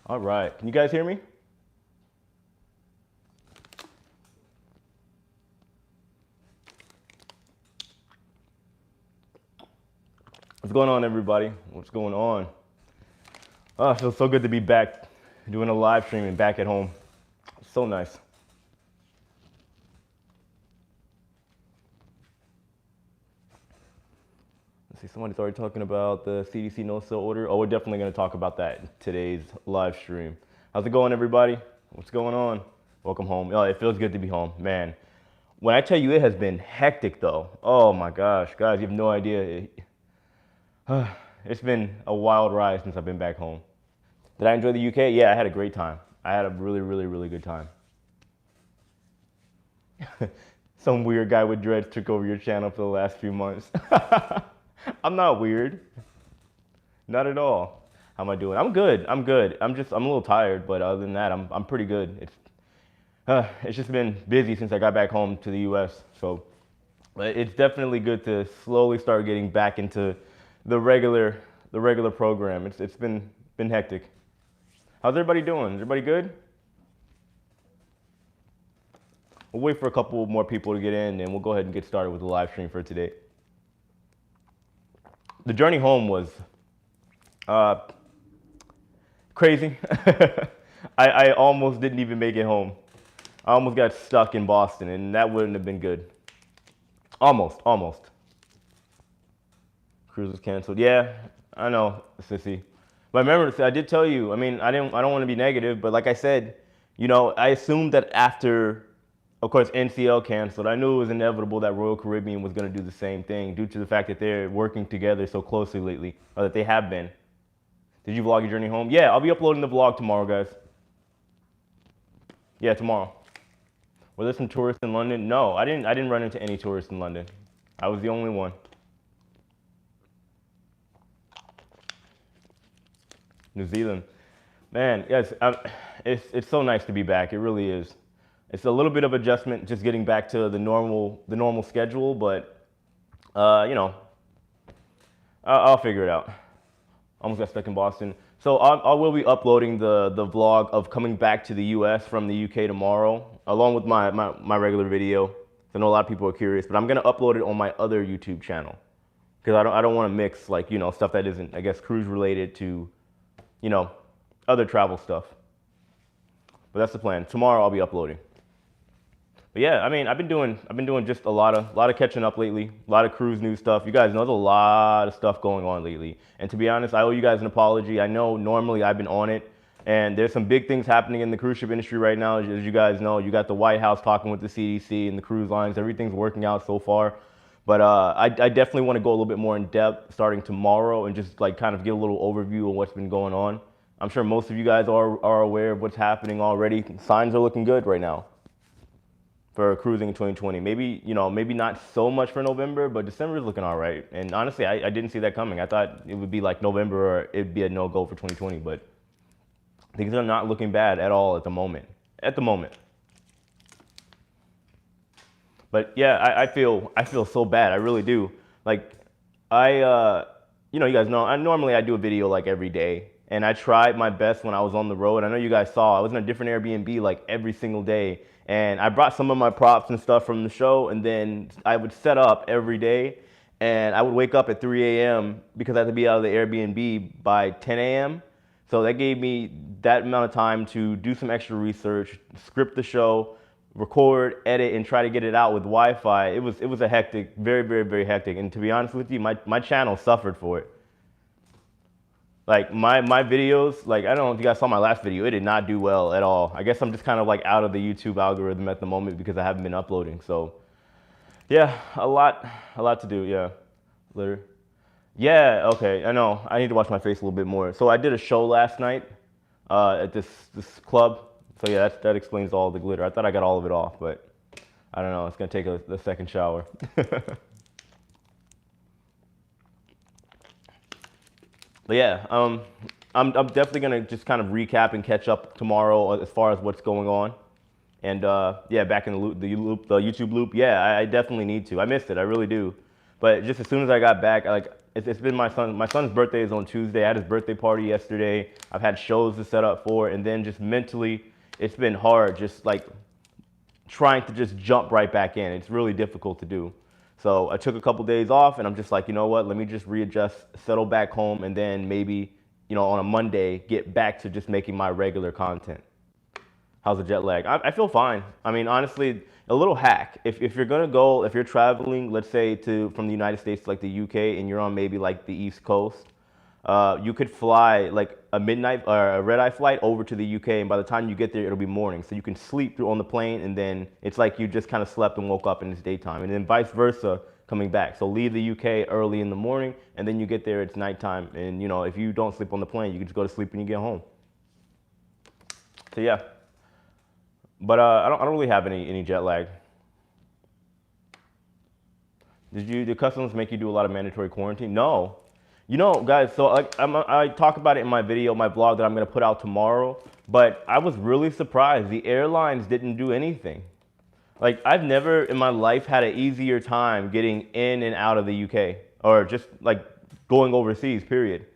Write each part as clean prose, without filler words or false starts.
All right, can you guys hear me? What's going on, everybody? What's going on? Oh, it feels so good to be back doing a live stream and back at home. So nice. Let's see, somebody's already talking about the CDC no-sale order. Oh, we're definitely going to talk about that in today's live stream. How's it going, everybody? What's going on? Welcome home. Oh, it feels good to be home, man. When I tell you it has been hectic, though. Oh my gosh, guys, you have no idea. It's been a wild ride since I've been back home. Did I enjoy the UK? Yeah, I had a great time. I had a really, really, really good time. Some weird guy with dreads took over your channel for the last few months. I'm not weird. Not at all. How am I doing? I'm good. I'm good. I'm a little tired, but other than that, I'm pretty good. It's just been busy since I got back home to the US. So but it's definitely good to slowly start getting back into the regular program. It's been hectic. How's everybody doing? Is everybody good? We'll wait for a couple more people to get in, and we'll go ahead and get started with the live stream for today. The journey home was crazy. I almost didn't even make it home. I almost got stuck in Boston, and that wouldn't have been good. Almost. Cruise was canceled. Yeah, I know, sissy. But remember, I did tell you. I mean, I don't want to be negative, but like I said, you know, I assumed that after, of course, NCL canceled, I knew it was inevitable that Royal Caribbean was going to do the same thing due to the fact that they're working together so closely lately, or that they have been. Did you vlog your journey home? Yeah, I'll be uploading the vlog tomorrow, guys. Yeah, tomorrow. Were there some tourists in London? No, I didn't run into any tourists in London. I was the only one. New Zealand. Man, yes, it's so nice to be back. It really is. It's a little bit of adjustment just getting back to the normal schedule, but you know, I'll figure it out. Almost got stuck in Boston. So I will be uploading the vlog of coming back to the US from the UK tomorrow, along with my regular video. I know a lot of people are curious, but I'm gonna upload it on my other YouTube channel because I don't want to mix, like, you know, stuff that isn't, I guess, cruise related to, you know, other travel stuff. But that's the plan. Tomorrow I'll be uploading. But yeah, I mean, I've been doing just a lot of catching up lately. A lot of cruise news stuff. You guys know there's a lot of stuff going on lately. And to be honest, I owe you guys an apology. I know normally I've been on it, and there's some big things happening in the cruise ship industry right now. As you guys know, you got the White House talking with the CDC and the cruise lines. Everything's working out so far. But I definitely want to go a little bit more in depth starting tomorrow and just like kind of get a little overview of what's been going on. I'm sure most of you guys are aware of what's happening already. Signs are looking good right now for cruising in 2020. Maybe, you know, maybe not so much for November, but December is looking all right. And honestly, I didn't see that coming. I thought it would be like November or it'd be a no-go for 2020, but things are not looking bad at all at the moment. But yeah, I feel so bad. I really do. Like, you know, you guys know, normally I do a video like every day, and I tried my best when I was on the road. I know you guys saw I was in a different Airbnb like every single day, and I brought some of my props and stuff from the show, and then I would set up every day, and I would wake up at 3 a.m. because I had to be out of the Airbnb by 10 a.m. So that gave me that amount of time to do some extra research, script the show, record, edit, and try to get it out with Wi-Fi. It was a hectic, very, very, very hectic. And to be honest with you, my channel suffered for it. Like my videos, like, I don't know if you guys saw my last video, it did not do well at all. I guess I'm just kind of like out of the YouTube algorithm at the moment because I haven't been uploading. So yeah, a lot to do. Yeah, literally. Yeah, okay, I know. I need to wash my face a little bit more. So I did a show last night at this club. So yeah, that explains all the glitter. I thought I got all of it off, but I don't know. It's gonna take a second shower. But yeah, I'm definitely gonna just kind of recap and catch up tomorrow as far as what's going on. And yeah, back in the YouTube loop. Yeah, I definitely need to. I missed it. I really do. But just as soon as I got back, it's been my son's birthday is on Tuesday. I had his birthday party yesterday. I've had shows to set up for, and then just mentally, it's been hard. Just like trying to just jump right back in. It's really difficult to do. So I took a couple days off, and I'm just like, you know what? Let me just readjust, settle back home, and then maybe, on a Monday, get back to just making my regular content. How's the jet lag? I feel fine. I mean, honestly, a little hack. If you're gonna go, if you're traveling, let's say from the United States to like the UK, and you're on maybe like the East Coast, you could fly like a midnight or a red eye flight over to the UK, and by the time you get there, it'll be morning. So you can sleep through on the plane, and then it's like you just kind of slept and woke up and it's daytime, and then vice versa coming back. So leave the UK early in the morning, and then you get there, it's nighttime, and if you don't sleep on the plane, you can just go to sleep when you get home. So yeah. But I don't really have any jet lag. Did customs make you do a lot of mandatory quarantine? No. Guys, so I talk about it in my video, my vlog that I'm gonna put out tomorrow. But I was really surprised. The airlines didn't do anything. Like, I've never in my life had an easier time getting in and out of the UK, or just like going overseas, period.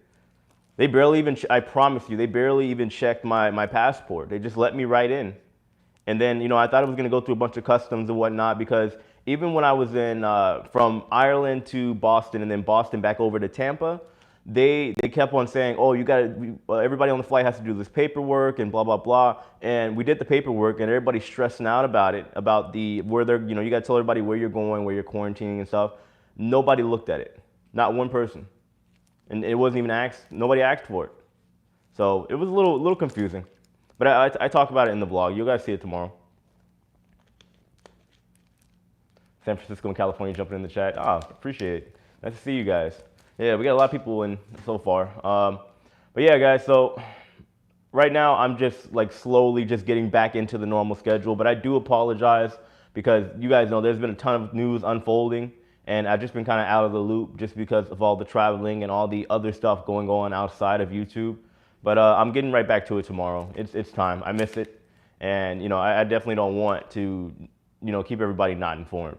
They barely even, I promise you, they barely even checked my passport. They just let me right in. And then, I thought it was going to go through a bunch of customs and whatnot, because even when I was in from Ireland to Boston and then Boston back over to Tampa, they kept on saying, oh, everybody on the flight has to do this paperwork and blah, blah, blah. And we did the paperwork, and everybody's stressing out about it, about where they're, you got to tell everybody where you're going, where you're quarantining and stuff. Nobody looked at it. Not one person. And it wasn't even asked, nobody asked for it. So it was a little confusing. But I talk about it in the vlog. You guys see it tomorrow. San Francisco and California jumping in the chat. Appreciate it. Nice to see you guys. Yeah, we got a lot of people in so far. But yeah, guys, so right now I'm just like slowly just getting back into the normal schedule. But I do apologize, because you guys know there's been a ton of news unfolding, and I've just been kind of out of the loop just because of all the traveling and all the other stuff going on outside of YouTube. But I'm getting right back to it tomorrow. It's time. I miss it. And, I definitely don't want to, keep everybody not informed.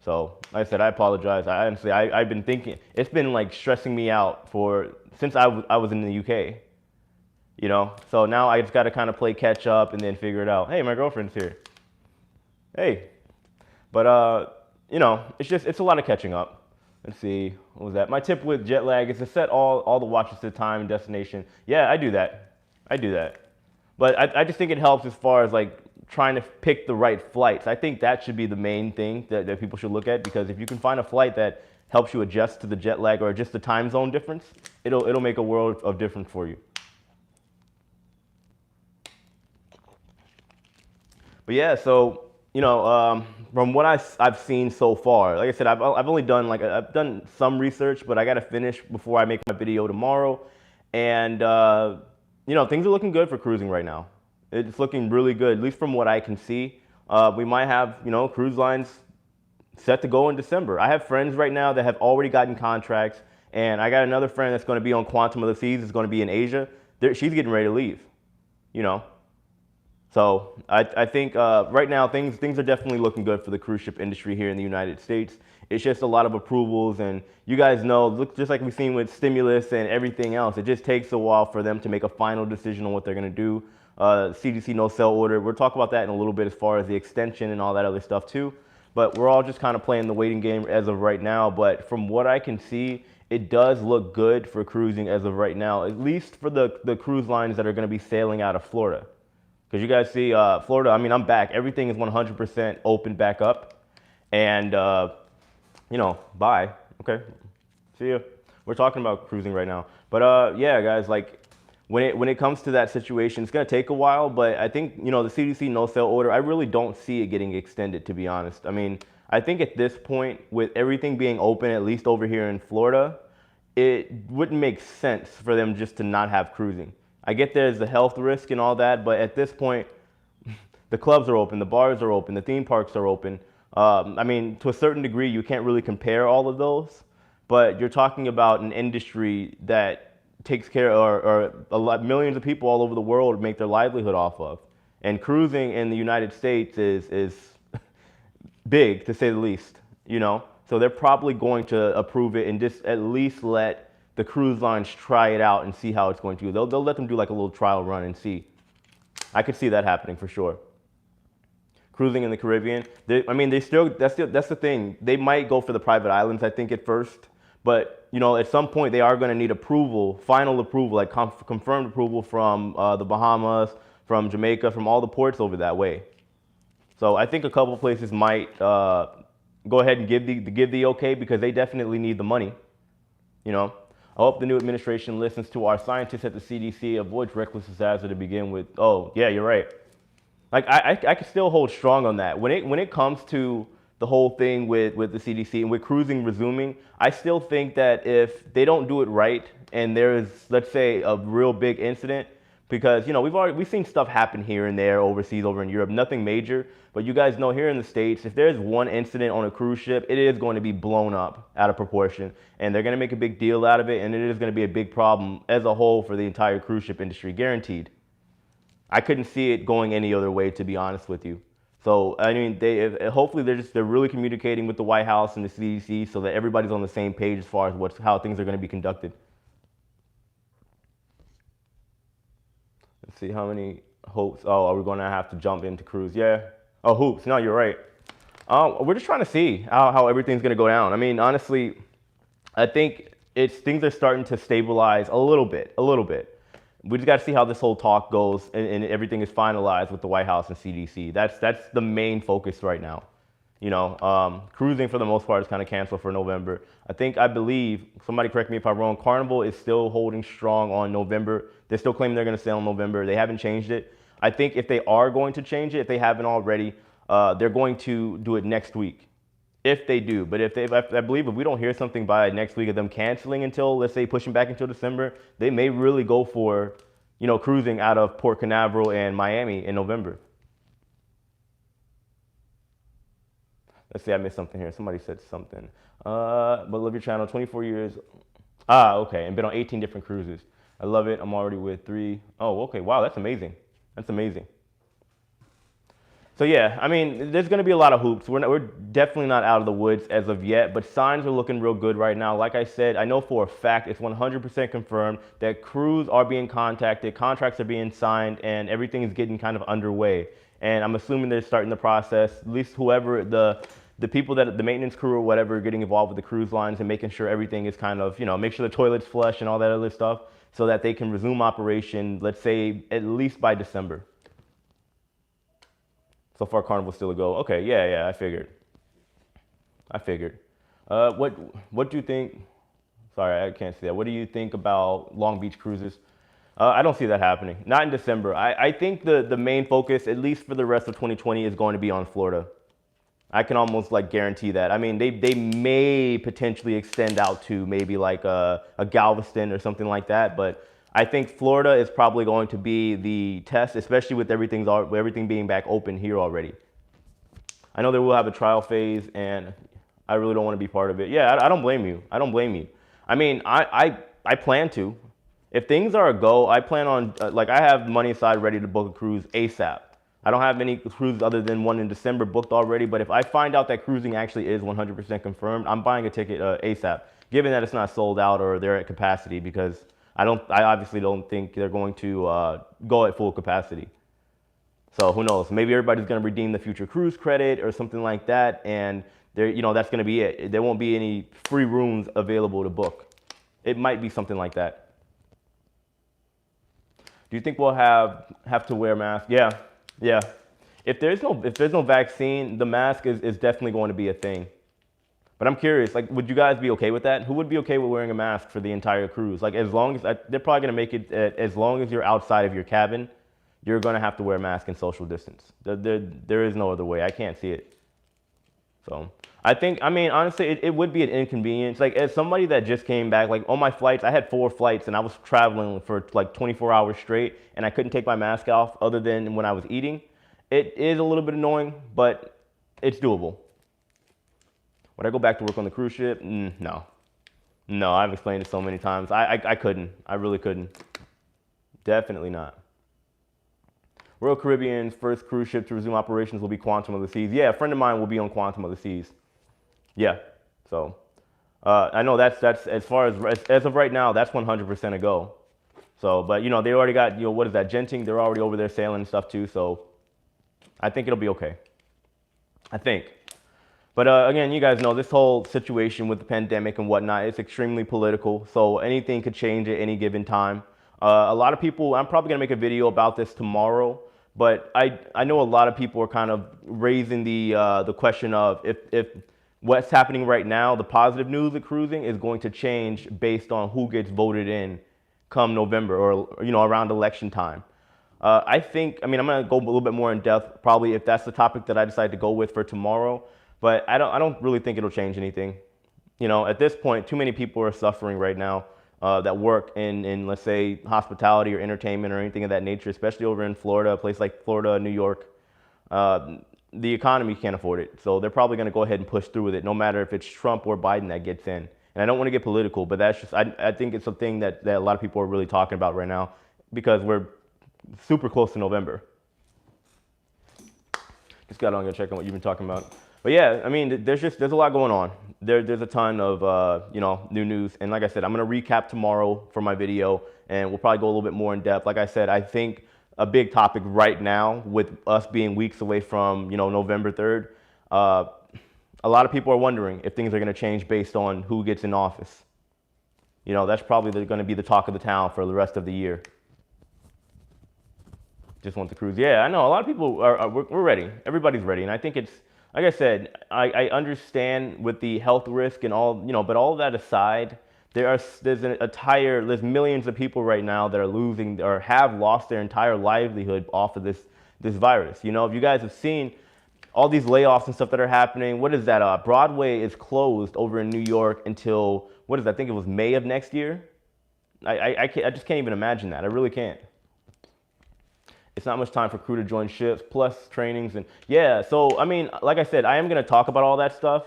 So, like I said, I apologize. Honestly, I've been thinking, it's been like stressing me out since I was in the UK, So now I just got to kind of play catch up and then figure it out. Hey, my girlfriend's here. Hey. But, it's a lot of catching up. Let's see, what was that? My tip with jet lag is to set all the watches to time and destination. Yeah, I do that. But I just think it helps as far as like trying to pick the right flights. I think that should be the main thing that people should look at, because if you can find a flight that helps you adjust to the jet lag or just the time zone difference, it'll make a world of difference for you. But yeah, so from what I've seen so far, like I said, I've only done I've done some research, but I got to finish before I make my video tomorrow. And things are looking good for cruising right now. It's looking really good, at least from what I can see. We might have cruise lines set to go in December. I have friends right now that have already gotten contracts, and I got another friend that's going to be on Quantum of the Seas. It's going to be in Asia. She's getting ready to leave. So I think right now things are definitely looking good for the cruise ship industry here in the United States. It's just a lot of approvals, and you guys know, just like we've seen with stimulus and everything else, it just takes a while for them to make a final decision on what they're going to do. CDC no sell order, we'll talk about that in a little bit as far as the extension and all that other stuff too. But we're all just kind of playing the waiting game as of right now. But from what I can see, it does look good for cruising as of right now, at least for the cruise lines that are going to be sailing out of Florida. Because you guys see, Florida, I mean, I'm back. Everything is 100% open back up. And, bye. Okay. See ya. We're talking about cruising right now. But, yeah, guys, like, when it comes to that situation, it's going to take a while. But I think, the CDC no-sale order, I really don't see it getting extended, to be honest. I mean, I think at this point, with everything being open, at least over here in Florida, it wouldn't make sense for them just to not have cruising. I get there's the health risk and all that, but at this point, the clubs are open, the bars are open, the theme parks are open. I mean, to a certain degree, you can't really compare all of those, but you're talking about an industry that takes care, or millions of people all over the world make their livelihood off of. And cruising in the United States is big, to say the least, So they're probably going to approve it and just at least let the cruise lines try it out and see how it's going to go. They'll let them do like a little trial run and see. I could see that happening for sure. Cruising in the Caribbean, I mean, that's the thing. They might go for the private islands, I think, at first. But, you know, at some point they are going to need approval, final approval, like confirmed approval from the Bahamas, from Jamaica, from all the ports over that way. So I think a couple of places might go ahead and give the okay, because they definitely need the money. You know, I hope the new administration listens to our scientists at the CDC, avoids reckless disaster to begin with. Oh, yeah, you're right. Like I can still hold strong on that. When it comes to the whole thing with the CDC and with cruising resuming, I still think that if they don't do it right and there's, let's say, a real big incident, because, you know, we've seen stuff happen here and there overseas, over in Europe, nothing major, but you guys know here in the States, if there's one incident on a cruise ship, it is going to be blown up out of proportion, and they're going to make a big deal out of it, and it is going to be a big problem as a whole for the entire cruise ship industry, guaranteed. I couldn't see it going any other way, to be honest with you. So, I mean, hopefully they're really communicating with the White House and the CDC so that everybody's on the same page as far as how things are going to be conducted. Let's see how many hoops. Oh, are we going to have to jump into cruise? Yeah. Oh, hoops. No, you're right. We're just trying to see how everything's going to go down. I mean, honestly, I think things are starting to stabilize a little bit. We just got to see how this whole talk goes and everything is finalized with the White House and CDC. That's the main focus right now. You know, cruising for the most part is kind of canceled for November. I believe, somebody correct me if I'm wrong, Carnival is still holding strong on November. They're still claiming they're going to sail in November. They haven't changed it. I think if they are going to change it, if they haven't already, they're going to do it next week. If they do, but I believe if we don't hear something by next week of them canceling until, let's say, pushing back until December, they may really go for, you know, cruising out of Port Canaveral and Miami in November. Let's see, I missed something here. Somebody said something. But love your channel, 24 years. Okay, and been on 18 different cruises. I love it. I'm already with 3. Oh, okay. Wow, that's amazing. That's amazing. So yeah, I mean, there's going to be a lot of hoops. We're definitely not out of the woods as of yet, but signs are looking real good right now. Like I said, I know for a fact it's 100% confirmed that crews are being contacted, contracts are being signed, and everything is getting kind of underway. And I'm assuming they're starting the process, at least whoever the people that the maintenance crew or whatever are getting involved with the cruise lines and making sure everything is kind of, you know, make sure the toilet's flush and all that other stuff so that they can resume operation, let's say, at least by December. So far, Carnival's still a go. Okay, yeah, I figured. What do you think? Sorry, I can't see that. What do you think about Long Beach cruises? I don't see that happening. Not in December. I think the main focus, at least for the rest of 2020, is going to be on Florida. I can almost like guarantee that. I mean, they may potentially extend out to maybe like a Galveston or something like that, but I think Florida is probably going to be the test, especially with everything being back open here already. I know they will have a trial phase, and I really don't want to be part of it. Yeah, I don't blame you. I mean, I plan to. If things are a go, I plan on, like, I have money aside ready to book a cruise ASAP. I don't have any cruises other than one in December booked already, but if I find out that cruising actually is 100% confirmed, I'm buying a ticket ASAP, given that it's not sold out or they're at capacity, because I obviously don't think they're going to go at full capacity. So who knows? Maybe everybody's going to redeem the future cruise credit or something like that, and that's going to be it. There won't be any free rooms available to book. It might be something like that. Do you think we'll have to wear masks? Yeah. If there's no vaccine, the mask is definitely going to be a thing. But I'm curious, like, would you guys be okay with that? Who would be okay with wearing a mask for the entire cruise? Like, as long as they're probably going to make it, as long as you're outside of your cabin, you're going to have to wear a mask and social distance. There is no other way. I can't see it. So I mean, honestly, it would be an inconvenience. Like, as somebody that just came back, like, on my flights, I had 4 flights and I was traveling for like 24 hours straight and I couldn't take my mask off other than when I was eating. It is a little bit annoying, but it's doable. Would I go back to work on the cruise ship? No. I've explained it so many times. I couldn't. I really couldn't. Definitely not. Royal Caribbean's first cruise ship to resume operations will be Quantum of the Seas. Yeah, a friend of mine will be on Quantum of the Seas. Yeah. So I know that's as far as of right now, that's 100% a go. So, but you know, they already got, you know, what is that, Genting? They're already over there sailing and stuff too. So I think it'll be okay. I think. But again, you guys know this whole situation with the pandemic and whatnot, it's extremely political. So anything could change at any given time. A lot of people, I'm probably going to make a video about this tomorrow, but I know a lot of people are kind of raising the question of if what's happening right now, the positive news of cruising is going to change based on who gets voted in come November or, you know, around election time. I think, I mean, I'm going to go a little bit more in depth, probably if that's the topic that I decide to go with for tomorrow. But I don't really think it'll change anything. You know, at this point, too many people are suffering right now that work in, let's say, hospitality or entertainment or anything of that nature, especially over in Florida, a place like Florida, New York. The economy can't afford it. So they're probably going to go ahead and push through with it, no matter if it's Trump or Biden that gets in. And I don't want to get political, but that's just, I think it's something that a lot of people are really talking about right now because we're super close to November. Just got on to check on what you've been talking about. But yeah, I mean, there's a lot going on. There's a ton of, you know, new news. And like I said, I'm going to recap tomorrow for my video, and we'll probably go a little bit more in depth. Like I said, I think a big topic right now with us being weeks away from, you know, November 3rd, a lot of people are wondering if things are going to change based on who gets in office. You know, that's probably going to be the talk of the town for the rest of the year. Just want to cruise. Yeah, I know a lot of people we're ready. Everybody's ready. And I think it's, like I said, I understand with the health risk and all, you know, but all that aside, there's millions of people right now that are losing or have lost their entire livelihood off of this virus. You know, if you guys have seen all these layoffs and stuff that are happening, what is that? Broadway is closed over in New York until, what is that? I think it was May of next year. I just can't even imagine that. I really can't. It's not much time for crew to join ships, plus trainings and yeah. So I mean, like I said, I am going to talk about all that stuff.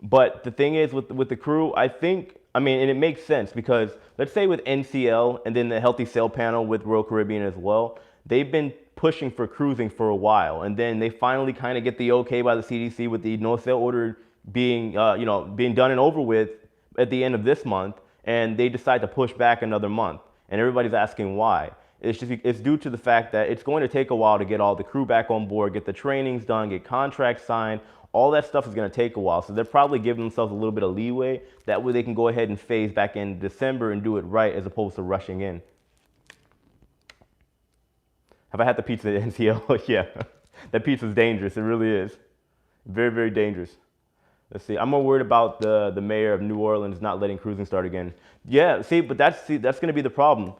But the thing is with the crew, I think, I mean, and it makes sense because let's say with NCL and then the Healthy Sail Panel with Royal Caribbean as well, they've been pushing for cruising for a while, and then they finally kind of get the okay by the CDC with the no sail order being, you know, being done and over with at the end of this month, and they decide to push back another month, and everybody's asking why. It's due to the fact that it's going to take a while to get all the crew back on board, get the trainings done, get contracts signed. All that stuff is going to take a while. So they're probably giving themselves a little bit of leeway. That way they can go ahead and phase back in December and do it right as opposed to rushing in. Have I had the pizza at NCL? Yeah, that pizza's dangerous. It really is. Very, very dangerous. Let's see. I'm more worried about the mayor of New Orleans not letting cruising start again. Yeah, but that's going to be the problem.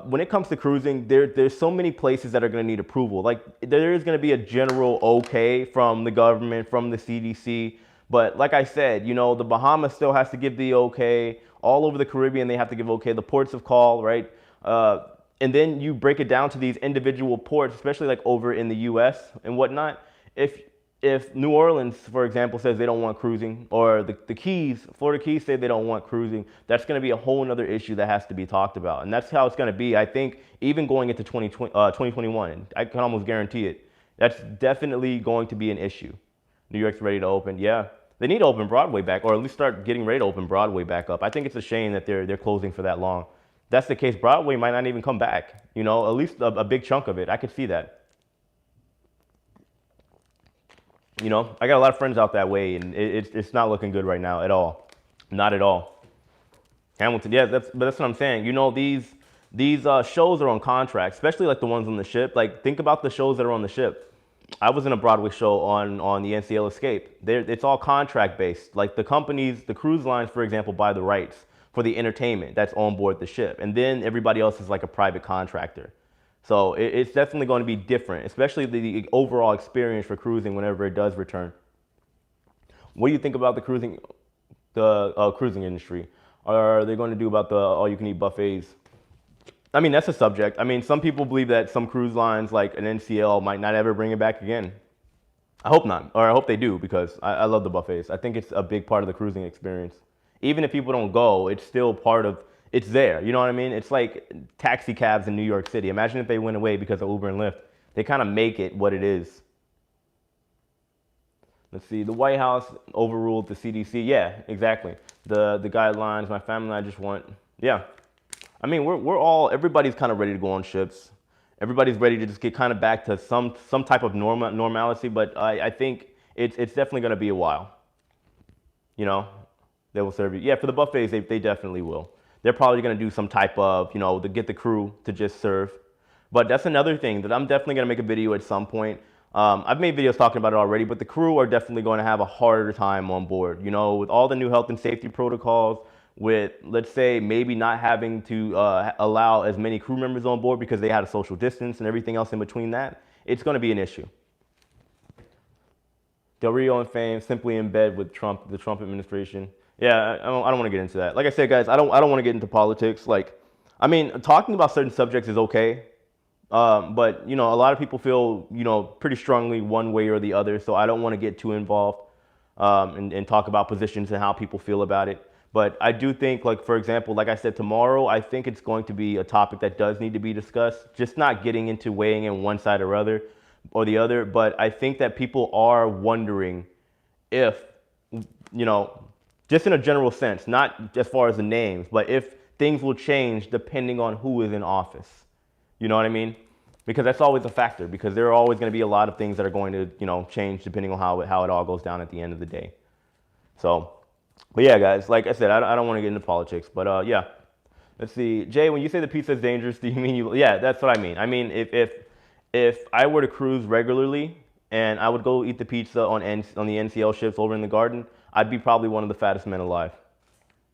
When it comes to cruising, there's so many places that are going to need approval. Like there is going to be a general okay from the government, from the CDC. But like I said, you know, the Bahamas still has to give the okay. All over the Caribbean, they have to give okay. The ports of call, right? And then you break it down to these individual ports, especially like over in the US and whatnot. If New Orleans, for example, says they don't want cruising, or the Keys, Florida Keys say they don't want cruising, that's going to be a whole other issue that has to be talked about. And that's how it's going to be, I think, even going into 2021. I can almost guarantee it. That's definitely going to be an issue. New York's ready to open. Yeah, they need to open Broadway back, or at least start getting ready to open Broadway back up. I think it's a shame that they're closing for that long. If that's the case, Broadway might not even come back. You know, at least a big chunk of it. I could see that. You know, I got a lot of friends out that way, and it's not looking good right now at all. Not at all. Hamilton, yeah, that's what I'm saying. You know, these shows are on contract, especially like the ones on the ship. Like, think about the shows that are on the ship. I was in a Broadway show on the NCL Escape. It's all contract based. Like the companies, the cruise lines, for example, buy the rights for the entertainment that's on board the ship, and then everybody else is like a private contractor. So it's definitely going to be different, especially the overall experience for cruising whenever it does return. What do you think about the cruising industry? Are they going to do about the all-you-can-eat buffets? I mean, that's a subject. I mean, some people believe that some cruise lines like an NCL might not ever bring it back again. I hope not, or I hope they do, because I love the buffets. I think it's a big part of the cruising experience. Even if people don't go, it's still part of, it's there. You know what I mean? It's like taxi cabs in New York City. Imagine if they went away because of Uber and Lyft. They kind of make it what it is. Let's see, the White House overruled the CDC. Yeah, exactly. The guidelines, my family and I just want, yeah. I mean, we're all, everybody's kind of ready to go on ships. Everybody's ready to just get kind of back to some type of normalcy, but I think it's definitely going to be a while. You know, they will serve you. Yeah, for the buffets, they definitely will. They're probably going to do some type of, to get the crew to just serve. But that's another thing that I'm definitely going to make a video at some point. I've made videos talking about it already, but the crew are definitely going to have a harder time on board. With all the new health and safety protocols, with, let's say, maybe not having to allow as many crew members on board because they had a social distance and everything else in between that, it's going to be an issue. Del Rio and Fame simply in bed with Trump, the Trump administration. Yeah, I don't want to get into that. Like I said, guys, I don't want to get into politics. Like, I mean, talking about certain subjects is okay. But, a lot of people feel, pretty strongly one way or the other. So I don't want to get too involved and talk about positions and how people feel about it. But I do think, like, for example, like I said, tomorrow, I think it's going to be a topic that does need to be discussed. Just not getting into weighing in one side or the other. But I think that people are wondering if, just in a general sense, not as far as the names, but if things will change depending on who is in office. You know what I mean? Because that's always a factor, because there are always going to be a lot of things that are going to, change depending on how it all goes down at the end of the day. So, but yeah, guys, like I said, I don't want to get into politics, but yeah. Let's see. Jay, when you say the pizza is dangerous, do you mean yeah, that's what I mean. I mean, if I were to cruise regularly and I would go eat the pizza on the NCL ships over in the garden, I'd be probably one of the fattest men alive.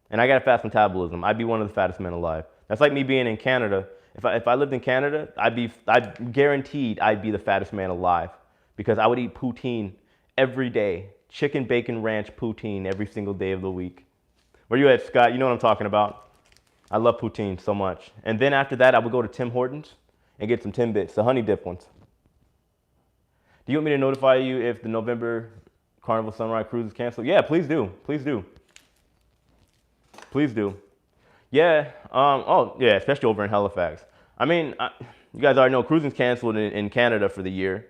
And I got a fast metabolism. I'd be one of the fattest men alive. That's like me being in Canada. If I lived in Canada, I'd guaranteed I'd be the fattest man alive, because I would eat poutine every day. Chicken bacon ranch poutine every single day of the week. Where you at, Scott? You know what I'm talking about. I love poutine so much. And then after that, I would go to Tim Hortons and get some Timbits, the honey dip ones. Do you want me to notify you if the November Carnival Sunrise Cruise is canceled? Yeah, please do. Please do. Please do. Yeah. Oh, yeah, especially over in Halifax. I mean, you guys already know cruising's canceled in Canada for the year.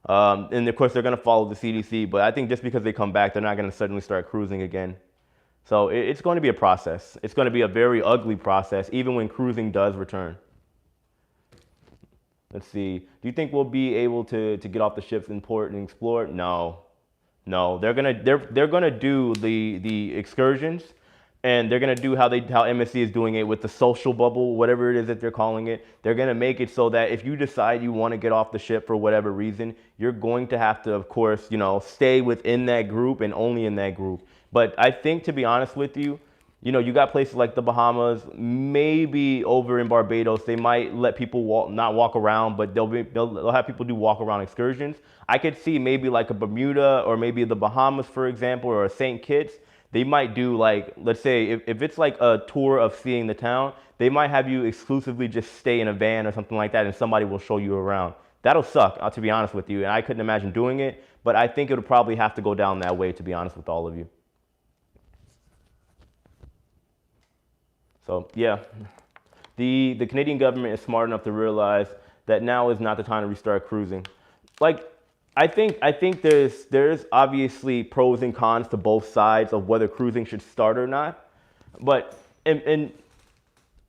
And of course, they're going to follow the CDC. But I think just because they come back, they're not going to suddenly start cruising again. So it's going to be a process. It's going to be a very ugly process, even when cruising does return. Let's see. Do you think we'll be able to get off the ships in port and explore? No. No. They're gonna do the excursions, and they're gonna do how MSC is doing it with the social bubble, whatever it is that they're calling it. They're gonna make it so that if you decide you want to get off the ship for whatever reason, you're going to have to, of course, stay within that group and only in that group. But I think, to be honest with you, you got places like the Bahamas, maybe over in Barbados, they might let people not walk around, but they'll have people do walk around excursions. I could see maybe like a Bermuda or maybe the Bahamas, for example, or a St. Kitts. They might do, like, let's say if it's like a tour of seeing the town, they might have you exclusively just stay in a van or something like that, and somebody will show you around. That'll suck, to be honest with you, and I couldn't imagine doing it, but I think it'll probably have to go down that way, to be honest with all of you. So yeah, the Canadian government is smart enough to realize that now is not the time to restart cruising. Like, I think there's obviously pros and cons to both sides of whether cruising should start or not. But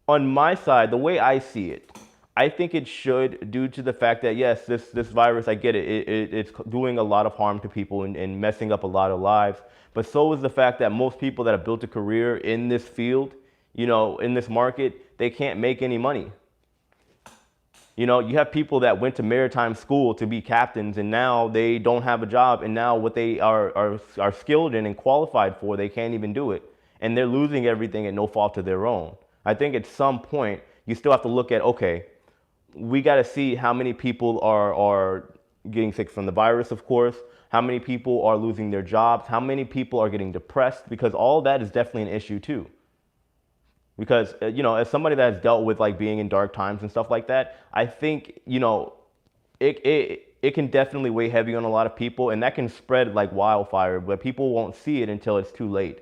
on my side, the way I see it, I think it should, due to the fact that, yes, this virus, I get it, it's doing a lot of harm to people and messing up a lot of lives. But so is the fact that most people that have built a career in this field, in this market, they can't make any money. You have people that went to maritime school to be captains, and now they don't have a job, and now what they are skilled in and qualified for, they can't even do it. And they're losing everything at no fault of their own. I think at some point, you still have to look at, okay, we got to see how many people are getting sick from the virus, of course, how many people are losing their jobs, how many people are getting depressed, because all that is definitely an issue too. Because, as somebody that has dealt with like being in dark times and stuff like that, I think, it can definitely weigh heavy on a lot of people, and that can spread like wildfire, but people won't see it until it's too late.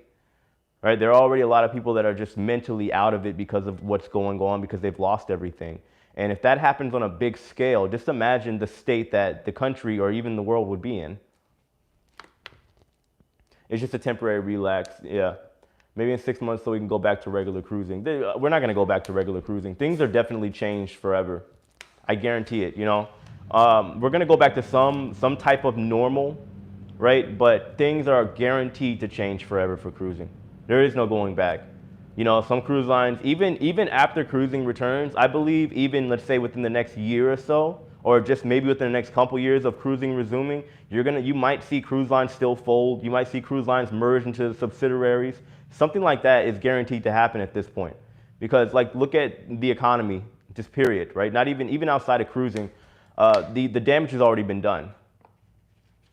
Right? There are already a lot of people that are just mentally out of it because of what's going on, because they've lost everything. And if that happens on a big scale, just imagine the state that the country or even the world would be in. It's just a temporary relax. Yeah. Maybe in 6 months so we can go back to regular cruising. We're not going to go back to regular cruising. Things are definitely changed forever. I guarantee it, you know. We're going to go back to some type of normal, right? But things are guaranteed to change forever for cruising. There is no going back. You know, some cruise lines, even after cruising returns, I believe even, let's say, within the next year or so, or just maybe within the next couple years of cruising resuming, you might see cruise lines still fold. You might see cruise lines merge into subsidiaries. Something like that is guaranteed to happen at this point. Because, like, look at the economy, just period, right? Not even outside of cruising, the damage has already been done.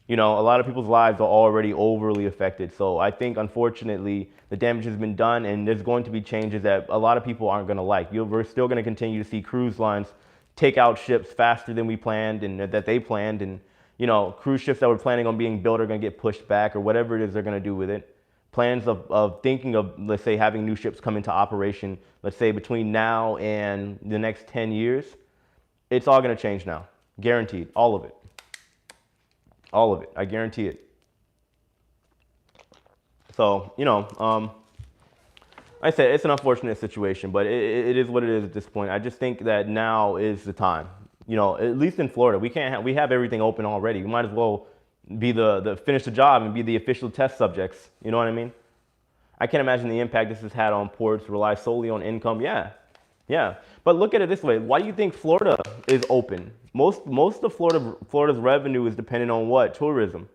You know, a lot of people's lives are already overly affected. So I think, unfortunately, the damage has been done, and there's going to be changes that a lot of people aren't going to like. We're still going to continue to see cruise lines take out ships faster than we planned and that they planned. And, you know, cruise ships that were planning on being built are going to get pushed back, or whatever it is they're going to do with it. Plans of thinking of, let's say, having new ships come into operation, let's say, between now and the next 10 years, it's all going to change now. Guaranteed. All of it. All of it. I guarantee it. So, you know, like I said, it's an unfortunate situation, but it is what it is at this point. I just think that now is the time. You know, at least in Florida, we have everything open already. We might as well be finish the job and be the official test subjects. You know what I mean? I can't imagine the impact this has had on ports, rely solely on income. Yeah. Yeah. But look at it this way. Why do you think Florida is open? Most of Florida's revenue is dependent on what? Tourism.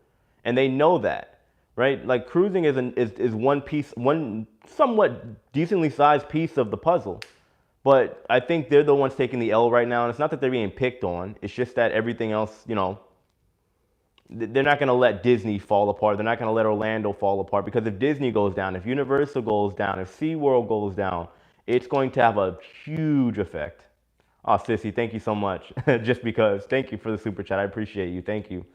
And they know that, right? Like cruising is one somewhat decently sized piece of the puzzle. But I think they're the ones taking the L right now. And it's not that they're being picked on. It's just that everything else, you know, they're not going to let Disney fall apart. They're not going to let Orlando fall apart, because if Disney goes down, if Universal goes down, if SeaWorld goes down, it's going to have a huge effect. Oh, Sissy, thank you so much. Just because. Thank you for the super chat. I appreciate you. Thank you.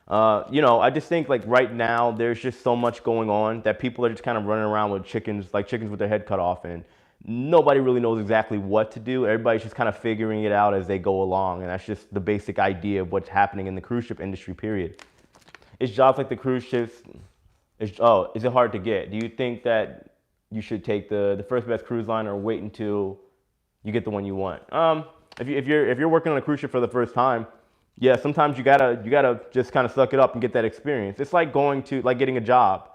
You know, I just think like right now there's just so much going on that people are just kind of running around with chickens, like chickens with their head cut off, and nobody really knows exactly what to do. Everybody's just kind of figuring it out as they go along, and that's just the basic idea of what's happening in the cruise ship industry, period. It's jobs like the cruise ships. Is it hard to get? Do you think that you should take the first best cruise line, or wait until you get the one you want? If you're working on a cruise ship for the first time, yeah, sometimes you gotta just kind of suck it up and get that experience. It's like getting a job.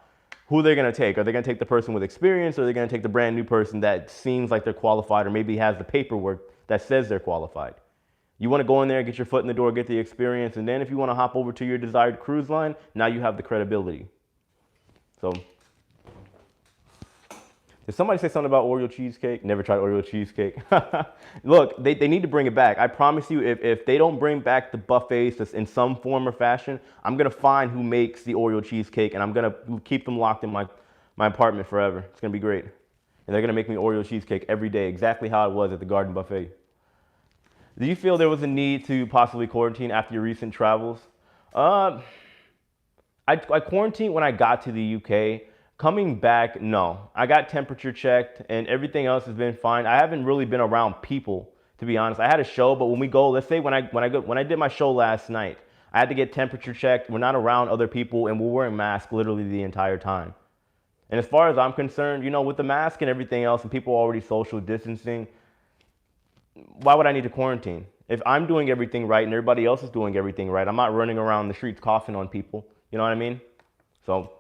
Who are they gonna take? Are they gonna take the person with experience, or are they gonna take the brand new person that seems like they're qualified, or maybe has the paperwork that says they're qualified? You want to go in there, get your foot in the door, get the experience, and then if you want to hop over to your desired cruise line, now you have the credibility. So, did somebody say something about Oreo cheesecake? Never tried Oreo cheesecake. Look, they need to bring it back. I promise you, if they don't bring back the buffets in some form or fashion, I'm going to find who makes the Oreo cheesecake, and I'm going to keep them locked in my apartment forever. It's going to be great. And they're going to make me Oreo cheesecake every day, exactly how it was at the Garden Buffet. Do you feel there was a need to possibly quarantine after your recent travels? I quarantined when I got to the UK. Coming back, no. I got temperature checked and everything else has been fine. I haven't really been around people, to be honest. I had a show, but when we go, let's say when I did my show last night, I had to get temperature checked. We're not around other people, and we're wearing masks literally the entire time. And as far as I'm concerned, you know, with the mask and everything else, and people already social distancing, why would I need to quarantine? If I'm doing everything right and everybody else is doing everything right, I'm not running around the streets coughing on people. You know what I mean? So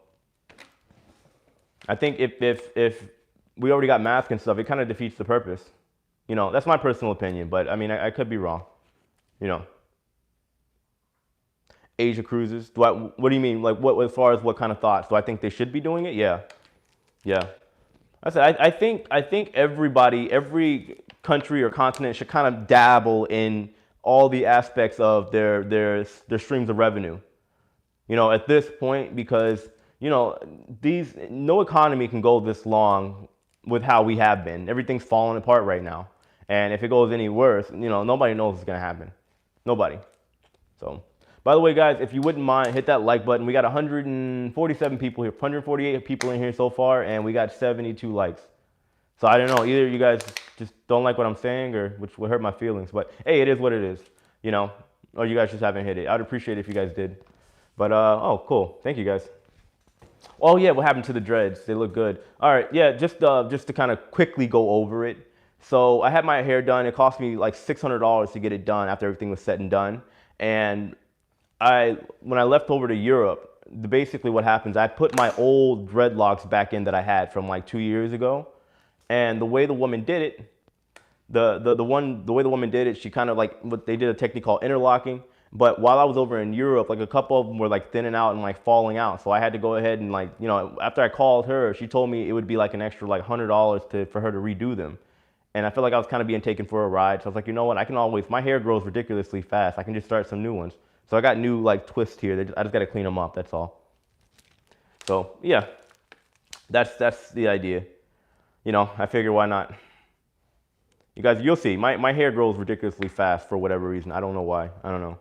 I think if we already got masks and stuff, it kind of defeats the purpose. You know, that's my personal opinion, but I mean, I could be wrong. You know, Asia cruises. What do you mean? Like, what as far as what kind of thoughts? Do I think they should be doing it? Yeah, yeah. I think everybody, every country or continent should kind of dabble in all the aspects of their streams of revenue. You know, at this point, because you know no economy can go this long with how we have been. Everything's falling apart right now, and if it goes any worse, you know, nobody knows what's gonna happen. Nobody. So. By the way, guys, if you wouldn't mind, hit that like button. We got 147 people here, 148 people in here so far, and we got 72 likes. So I don't know, either you guys just don't like what I'm saying, or which would hurt my feelings. But hey, it is what it is, you know, or you guys just haven't hit it. I'd appreciate it if you guys did. But oh, cool. Thank you, guys. Oh yeah, what happened to the dreads? They look good. All right, yeah, just to kind of quickly go over it. So I had my hair done. It cost me like $600 to get it done after everything was said and done. And when I left over to Europe, basically what happens, I put my old dreadlocks back in that I had from like 2 years ago. And the way the woman did it, the way the woman did it, she kind of like what they did a technique called interlocking. But while I was over in Europe, like a couple of them were like thinning out and like falling out. So I had to go ahead and like, you know, after I called her, she told me it would be like an extra like $100 for her to redo them. And I felt like I was kind of being taken for a ride. So I was like, you know what? I can always, my hair grows ridiculously fast. I can just start some new ones. So I got new like twists here. I just got to clean them up. That's all. So yeah, that's the idea. You know, I figure why not? You guys, you'll see. My hair grows ridiculously fast for whatever reason. I don't know why. I don't know.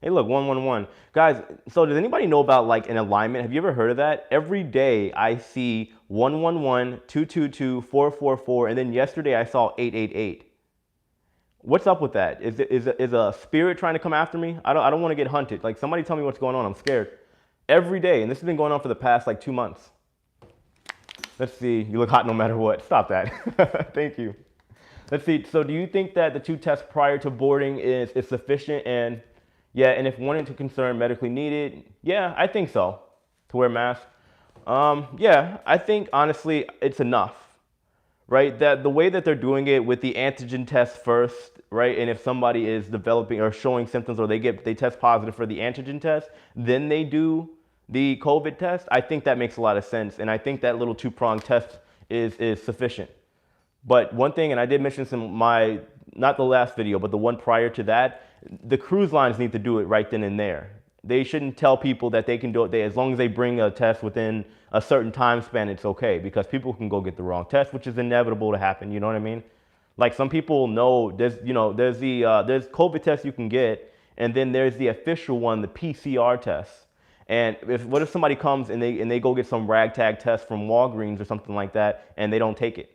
Hey, look, 111. Guys, so does anybody know about like an alignment? Have you ever heard of that? Every day I see 111, 222, 444, and then yesterday I saw 888. What's up with that? Is a spirit trying to come after me? I don't want to get hunted. Like somebody tell me what's going on. I'm scared. Every day, and this has been going on for the past like 2 months. Let's see. You look hot no matter what. Stop that. Thank you. Let's see. So do you think that the 2 tests prior to boarding is sufficient? And yeah, and if one into concern medically needed, yeah, I think so. To wear a mask. Yeah, I think honestly it's enough, right? That the way that they're doing it with the antigen test first, right? And if somebody is developing or showing symptoms or they test positive for the antigen test, then they do the COVID test. I think that makes a lot of sense. And I think that little 2-pronged test is sufficient. But one thing, and I did mention not the last video, but the one prior to that, the cruise lines need to do it right then and there. They shouldn't tell people that they can do it. As long as they bring a test within a certain time span, it's okay, because people can go get the wrong test, which is inevitable to happen. You know what I mean? Like some people know there's there's COVID tests you can get, and then there's the official one, the PCR test. And what if somebody comes and they go get some ragtag test from Walgreens or something like that, and they don't take it?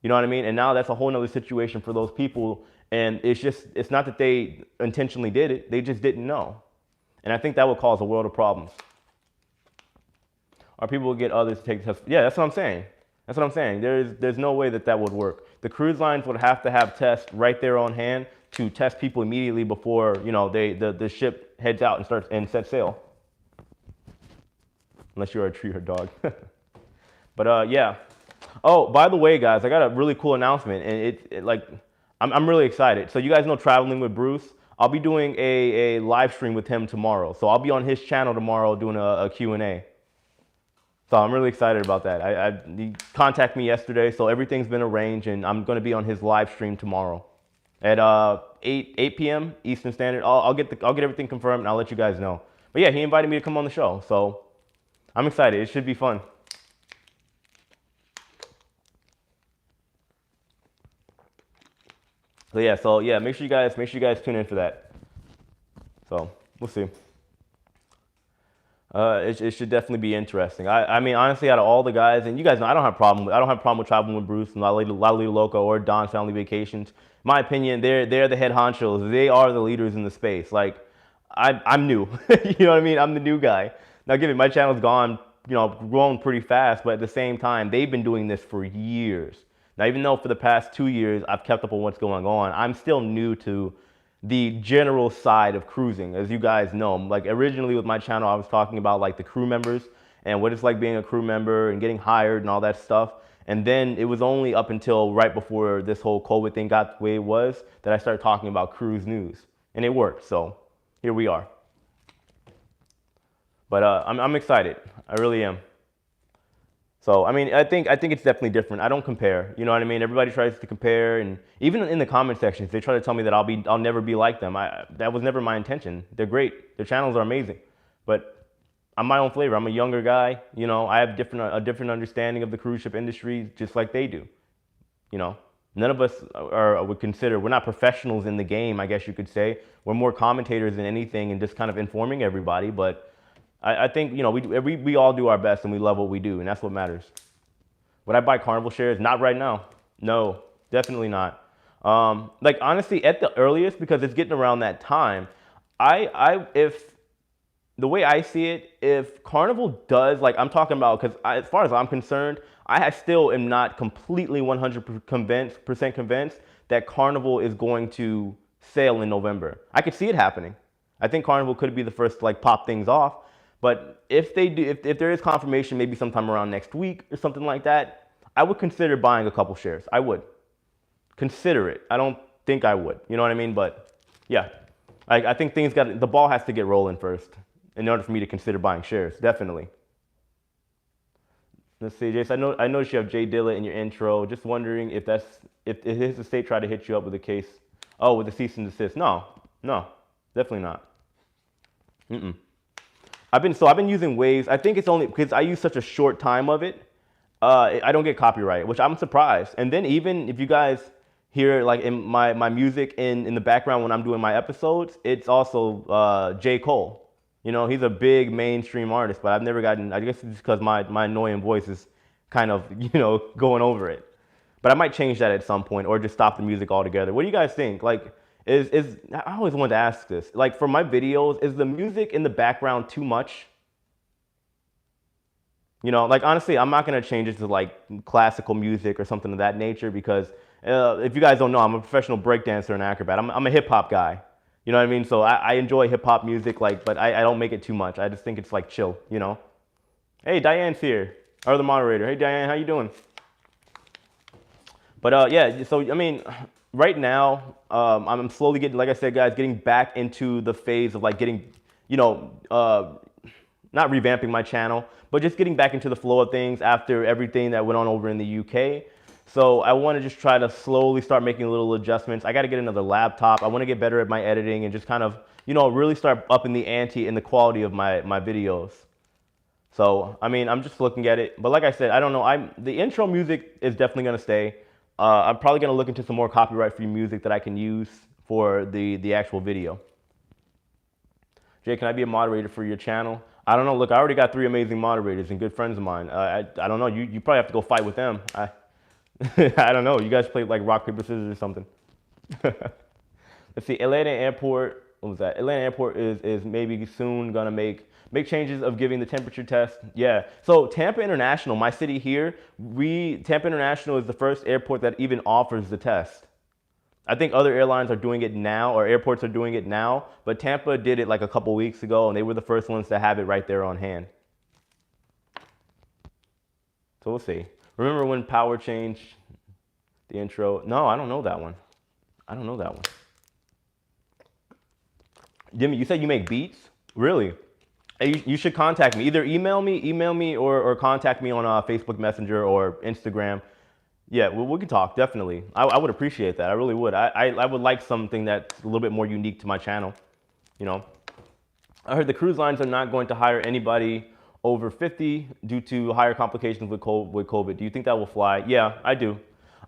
You know what I mean? And now that's a whole nother situation for those people. And it's not that they intentionally did it. They just didn't know. And I think that would cause a world of problems. Or people would get others to take tests. Yeah, that's what I'm saying. That's what I'm saying. There's no way that would work. The cruise lines would have to have tests right there on hand to test people immediately before, you know, the ship heads out and sets sail. Unless you're a tree or dog. But yeah. Oh, by the way, guys, I got a really cool announcement, and I'm really excited. So you guys know Traveling with Bruce. I'll be doing a live stream with him tomorrow. So I'll be on his channel tomorrow doing a Q&A. So I'm really excited about that. He contacted me yesterday, so everything's been arranged, and I'm going to be on his live stream tomorrow at 8 p.m. Eastern Standard. I'll get everything confirmed, and I'll let you guys know. But yeah, he invited me to come on the show, so I'm excited. It should be fun. So yeah, make sure you guys tune in for that. So we'll see. It should definitely be interesting. I mean, honestly, out of all the guys, and you guys know, I don't have a problem with Traveling with Bruce and La Lita Loca or Don's Family Vacations. In my opinion, they're the head honchos. They are the leaders in the space. Like, I'm new. You know what I mean? I'm the new guy. Now, given my channel's grown pretty fast, but at the same time, they've been doing this for years. Now, even though for the past 2 years I've kept up on what's going on, I'm still new to the general side of cruising. As you guys know, like originally with my channel, I was talking about like the crew members and what it's like being a crew member and getting hired and all that stuff. And then it was only up until right before this whole COVID thing got the way it was that I started talking about cruise news, and it worked. So here we are. But I'm excited. I really am. So, I mean, I think it's definitely different. I don't compare, you know what I mean? Everybody tries to compare, and even in the comment sections, they try to tell me that I'll never be like them. That was never my intention. They're great. Their channels are amazing. But I'm my own flavor. I'm a younger guy, you know, I have a different understanding of the cruise ship industry just like they do. You know, none of us we're not professionals in the game, I guess you could say. We're more commentators than anything and just kind of informing everybody, but I think, you know, we all do our best and we love what we do, and that's what matters. Would I buy Carnival shares? Not right now. No, definitely not. Like honestly, at the earliest, because it's getting around that time, if the way I see it, if Carnival does, like I'm talking about, because as far as I'm concerned, I still am not completely 100% convinced that Carnival is going to sail in November. I could see it happening. I think Carnival could be the first to like pop things off. But if they do, if there is confirmation, maybe sometime around next week or something like that, I would consider buying a couple shares. I would consider it. I don't think I would. You know what I mean? But yeah, I think the ball has to get rolling first in order for me to consider buying shares. Definitely. Let's see, Jace. I noticed you have Jay Dilla in your intro. Just wondering if his estate tried to hit you up with a case. Oh, with a cease and desist. No, no, definitely not. Mm-mm. I've been using Waves. I think it's only because I use such a short time of it. I don't get copyright, which I'm surprised. And then even if you guys hear like in my music in the background when I'm doing my episodes, it's also J. Cole. You know, he's a big mainstream artist, but I've never gotten, I guess it's because my annoying voice is kind of, going over it. But I might change that at some point or just stop the music altogether. What do you guys think? Like, I always wanted to ask this. Like, for my videos, is the music in the background too much? Like, honestly, I'm not going to change it to like classical music or something of that nature because if you guys don't know, I'm a professional breakdancer and acrobat. I'm a hip hop guy. You know what I mean? So I enjoy hip hop music, like, but I don't make it too much. I just think it's like chill. Hey, Diane's here, our other moderator. Hey, Diane, how you doing? But yeah, so I mean, right now, I'm slowly getting, like I said, guys, getting back into the phase of like getting, not revamping my channel, but just getting back into the flow of things after everything that went on over in the UK. So I want to just try to slowly start making little adjustments. I got to get another laptop. I want to get better at my editing and just kind of, really start upping the ante in the quality of my videos. So, I mean, I'm just looking at it. But like I said, I don't know. The intro music is definitely going to stay. I'm probably going to look into some more copyright-free music that I can use for the actual video. Jay, can I be a moderator for your channel? I don't know. Look, I already got 3 amazing moderators and good friends of mine. I don't know. You probably have to go fight with them. I don't know. You guys play like rock, paper, scissors or something. Let's see. Atlanta Airport. What was that? Atlanta Airport is maybe soon gonna make changes of giving the temperature test. Yeah. So Tampa International, my city here, Tampa International is the first airport that even offers the test. I think other airlines are doing it now, or airports are doing it now, but Tampa did it like a couple weeks ago, and they were the first ones to have it right there on hand. So we'll see. Remember when Power changed the intro? No, I don't know that one. I don't know that one. Jimmy, you said you make beats? Really? Hey, you should contact me. Either email me or contact me on Facebook Messenger or Instagram. Yeah, we can talk, definitely. I would appreciate that. I really would. I would like something that's a little bit more unique to my channel. I heard the cruise lines are not going to hire anybody over 50 due to higher complications with COVID. Do you think that will fly? Yeah, I do.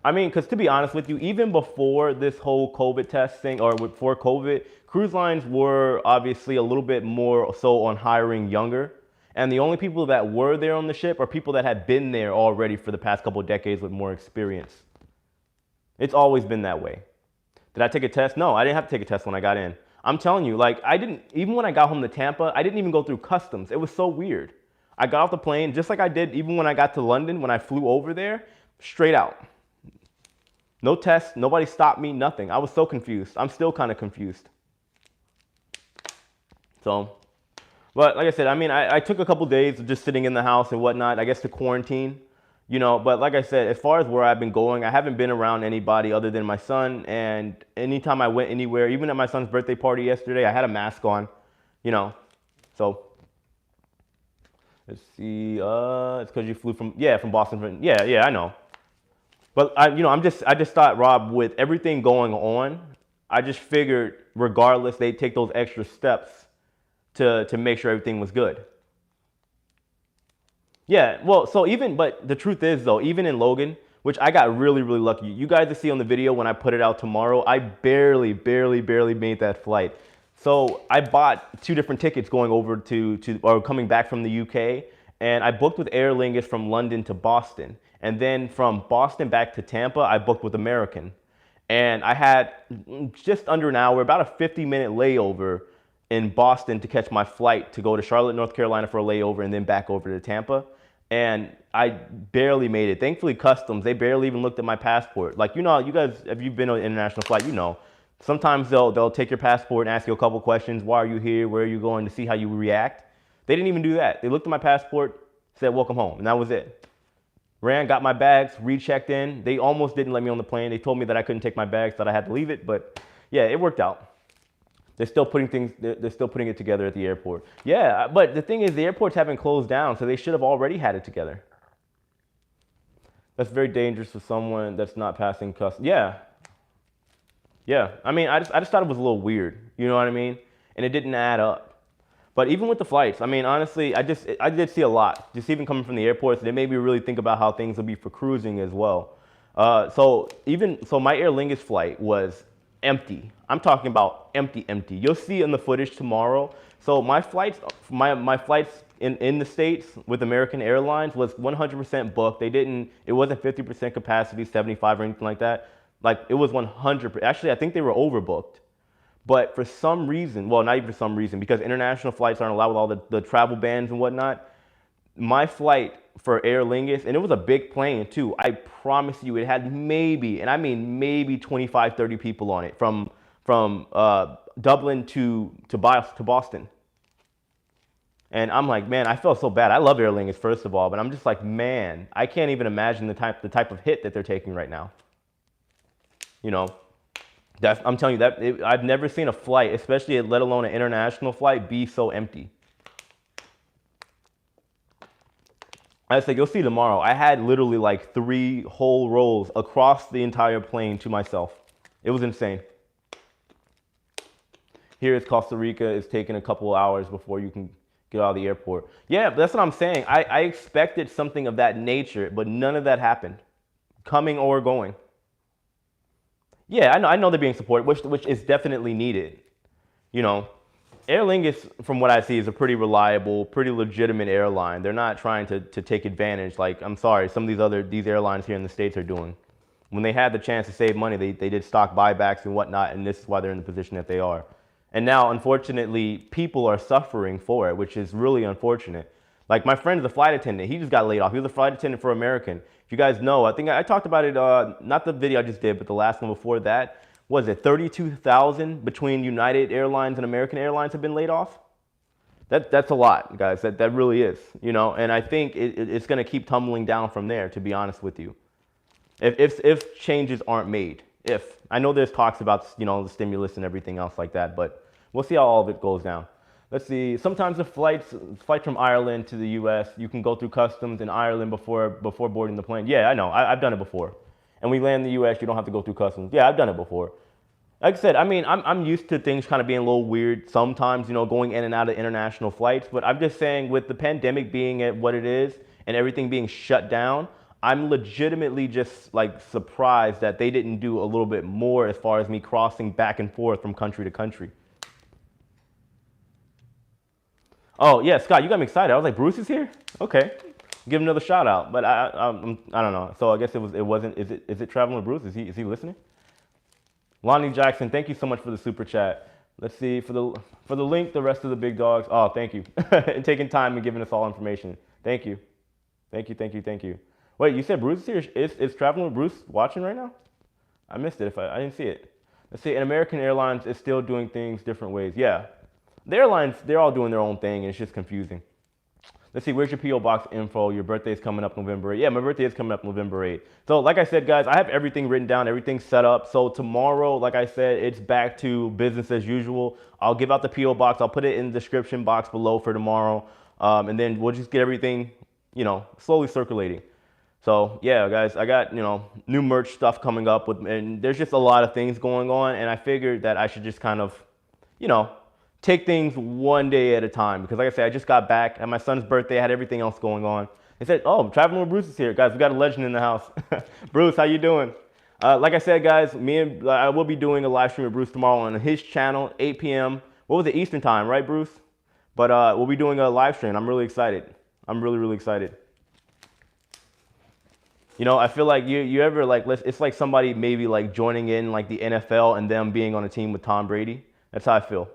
I mean, because to be honest with you, even before this whole COVID test thing, or before COVID, cruise lines were obviously a little bit more so on hiring younger. And the only people that were there on the ship are people that had been there already for the past couple of decades with more experience. It's always been that way. Did I take a test? No, I didn't have to take a test when I got in. I'm telling you, like, even when I got home to Tampa, I didn't even go through customs. It was so weird. I got off the plane, just like I did even when I got to London, when I flew over there, straight out. No test, nobody stopped me, nothing. I was so confused. I'm still kind of confused. So, but like I said, I mean, I took a couple days of just sitting in the house and whatnot, I guess to quarantine, but like I said, as far as where I've been going, I haven't been around anybody other than my son. And anytime I went anywhere, even at my son's birthday party yesterday, I had a mask on, so. Let's see, it's because you flew from Boston. Yeah, I know. But I just thought, Rob, with everything going on, I just figured regardless, they'd take those extra steps to make sure everything was good. Yeah, well, but the truth is though, even in Logan, which I got really, really lucky. You guys will see on the video when I put it out tomorrow, I barely made that flight. So I bought 2 different tickets going over or coming back from the UK, and I booked with Aer Lingus from London to Boston. And then from Boston back to Tampa, I booked with American. And I had just under an hour, about a 50-minute layover in Boston to catch my flight to go to Charlotte, North Carolina for a layover and then back over to Tampa. And I barely made it. Thankfully, customs, they barely even looked at my passport. Like, you know, you guys, if you've been on an international flight, you know, sometimes they'll take your passport and ask you a couple questions. Why are you here? Where are you going? To see how you react. They didn't even do that. They looked at my passport, said, welcome home. And that was it. Ran, got my bags, rechecked in. They almost didn't let me on the plane. They told me that I couldn't take my bags, that I had to leave it. But yeah, it worked out. They're still putting it together at the airport. Yeah, but the thing is, the airports haven't closed down, so they should have already had it together. That's very dangerous for someone that's not passing customs. Yeah. Yeah. I mean, I just thought it was a little weird. You know what I mean? And it didn't add up. But even with the flights, I mean, honestly, I did see a lot. Just even coming from the airports, it made me really think about how things will be for cruising as well. So my Aer Lingus flight was empty. I'm talking about empty. You'll see in the footage tomorrow. So my flights, my flights in the States with American Airlines was 100% booked. It wasn't 50% capacity, 75 or anything like that. Like it was 100%. Actually, I think they were overbooked. But for some reason, well, not even for some reason, because international flights aren't allowed with all the travel bans and whatnot, my flight for Aer Lingus, and it was a big plane too, I promise you it had maybe, and I mean maybe 25, 30 people on it from Dublin to Boston. And I'm like, man, I felt so bad. I love Aer Lingus, first of all, but I'm just like, man, I can't even imagine the type of hit that they're taking right now. You know? I'm telling you I've never seen a flight, especially let alone an international flight, be so empty. I said, you'll see tomorrow. I had literally like 3 whole rows across the entire plane to myself. It was insane. Here it's Costa Rica. It's taking a couple of hours before you can get out of the airport. Yeah, but that's what I'm saying. I expected something of that nature, but none of that happened, coming or going. Yeah, I know they're being supported, which is definitely needed. You know, Aer Lingus, from what I see, is a pretty reliable, pretty legitimate airline. They're not trying to take advantage like, I'm sorry, some of these airlines here in the States are doing. When they had the chance to save money, they did stock buybacks and whatnot, and this is why they're in the position that they are. And now, unfortunately, people are suffering for it, which is really unfortunate. Like my friend is a flight attendant. He just got laid off. He was a flight attendant for American. If you guys know, I think I talked about it, not the video I just did, but the last one before that. Was it 32,000 between United Airlines and American Airlines have been laid off? That's a lot, guys. That really is, you know. And I think it's going to keep tumbling down from there, to be honest with you. If changes aren't made. I know there's talks about, you know, the stimulus and everything else like that, but we'll see how all of it goes down. Let's see, sometimes the flights from Ireland to the US, you can go through customs in Ireland before boarding the plane. Yeah, I know, I've done it before. And we land in the US, you don't have to go through customs. Yeah, I've done it before. Like I said, I mean, I'm used to things kind of being a little weird sometimes, you know, going in and out of international flights. But I'm just saying, with the pandemic being at what it is and everything being shut down, I'm legitimately just like surprised that they didn't do a little bit more as far as me crossing back and forth from country to country. Oh yeah, Scott, you got me excited. I was like, Bruce is here? Okay, give him another shout out. But I don't know. So I guess it wasn't. Is it traveling with Bruce? Is he listening? Lonnie Jackson, thank you so much for the super chat. Let's see for the link. The rest of the big dogs. Oh, thank you, and taking time and giving us all information. Thank you. Wait, you said Bruce is here? Is traveling with Bruce watching right now? I missed it. I didn't see it. Let's see. And American Airlines is still doing things different ways. Yeah. The airlines, they're all doing their own thing, and it's just confusing. Let's see, where's your P.O. Box info? Your birthday's coming up November 8th. Yeah, my birthday is coming up November 8th. So like I said, guys, I have everything written down, everything set up. So tomorrow, like I said, it's back to business as usual. I'll give out the P.O. Box. I'll put it in the description box below for tomorrow. And then we'll just get everything, you know, slowly circulating. So yeah, guys, I got, you know, new merch stuff coming up and there's just a lot of things going on. And I figured that I should just kind of, you know, take things one day at a time, because like I said, I just got back at my son's birthday. I had everything else going on. They said, oh, Traveling with Bruce is here. Guys, we got a legend in the house. Bruce, how you doing? Like I said, guys, I will be doing a live stream with Bruce tomorrow on his channel, 8 p.m. What was it, Eastern time, right, Bruce? But we'll be doing a live stream. I'm really excited. I'm really, really excited. You know, I feel like you ever like, it's like somebody maybe like joining in like the NFL and them being on a team with Tom Brady. That's how I feel.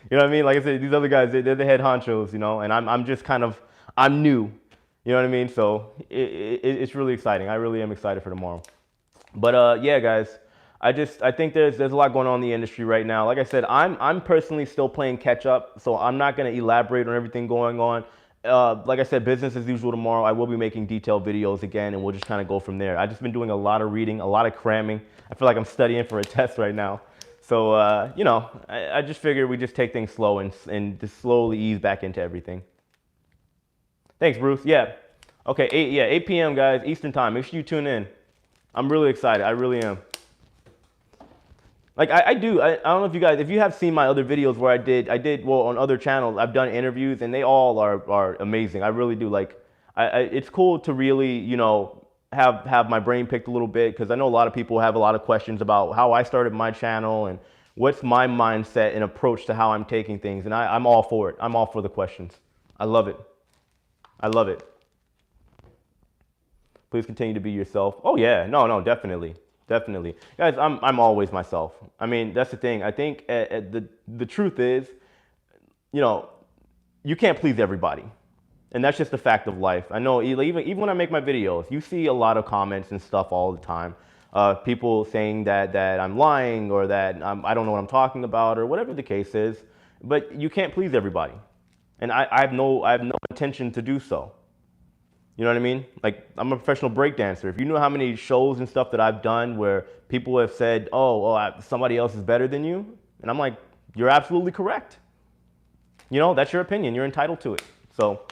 You know what I mean? Like I said, these other guys, they're the head honchos, you know, and I'm just kind of, I'm new. You know what I mean? So it's really exciting. I really am excited for tomorrow. But yeah, guys, I think there's a lot going on in the industry right now. Like I said, I'm personally still playing catch up, so I'm not going to elaborate on everything going on. Like I said, business as usual tomorrow. I will be making detailed videos again, and we'll just kind of go from there. I've just been doing a lot of reading, a lot of cramming. I feel like I'm studying for a test right now. So, you know, I just figured we just take things slow and just slowly ease back into everything. Thanks, Bruce. Yeah. Okay, 8 p.m., guys, Eastern time. Make sure you tune in. I'm really excited. I really am. Like I don't know if you guys, if you have seen my other videos where well, on other channels, I've done interviews and they all are amazing. I really do. Like, it's cool to really, you know, have my brain picked a little bit, because I know a lot of people have a lot of questions about how I started my channel and what's my mindset and approach to how I'm taking things. And I'm all for it. I'm all for the questions. I love it. I love it. Please continue to be yourself. Oh yeah, no, definitely. Definitely. Guys, I'm always myself. I mean, that's the thing. I think the truth is, you know, you can't please everybody. And that's just a fact of life. I know even when I make my videos, you see a lot of comments and stuff all the time. People saying that I'm lying, or that I don't know what I'm talking about, or whatever the case is. But you can't please everybody. And I have no intention to do so. You know what I mean? Like, I'm a professional breakdancer. If you know how many shows and stuff that I've done where people have said, somebody else is better than you, and I'm like, you're absolutely correct. You know, that's your opinion. You're entitled to it. So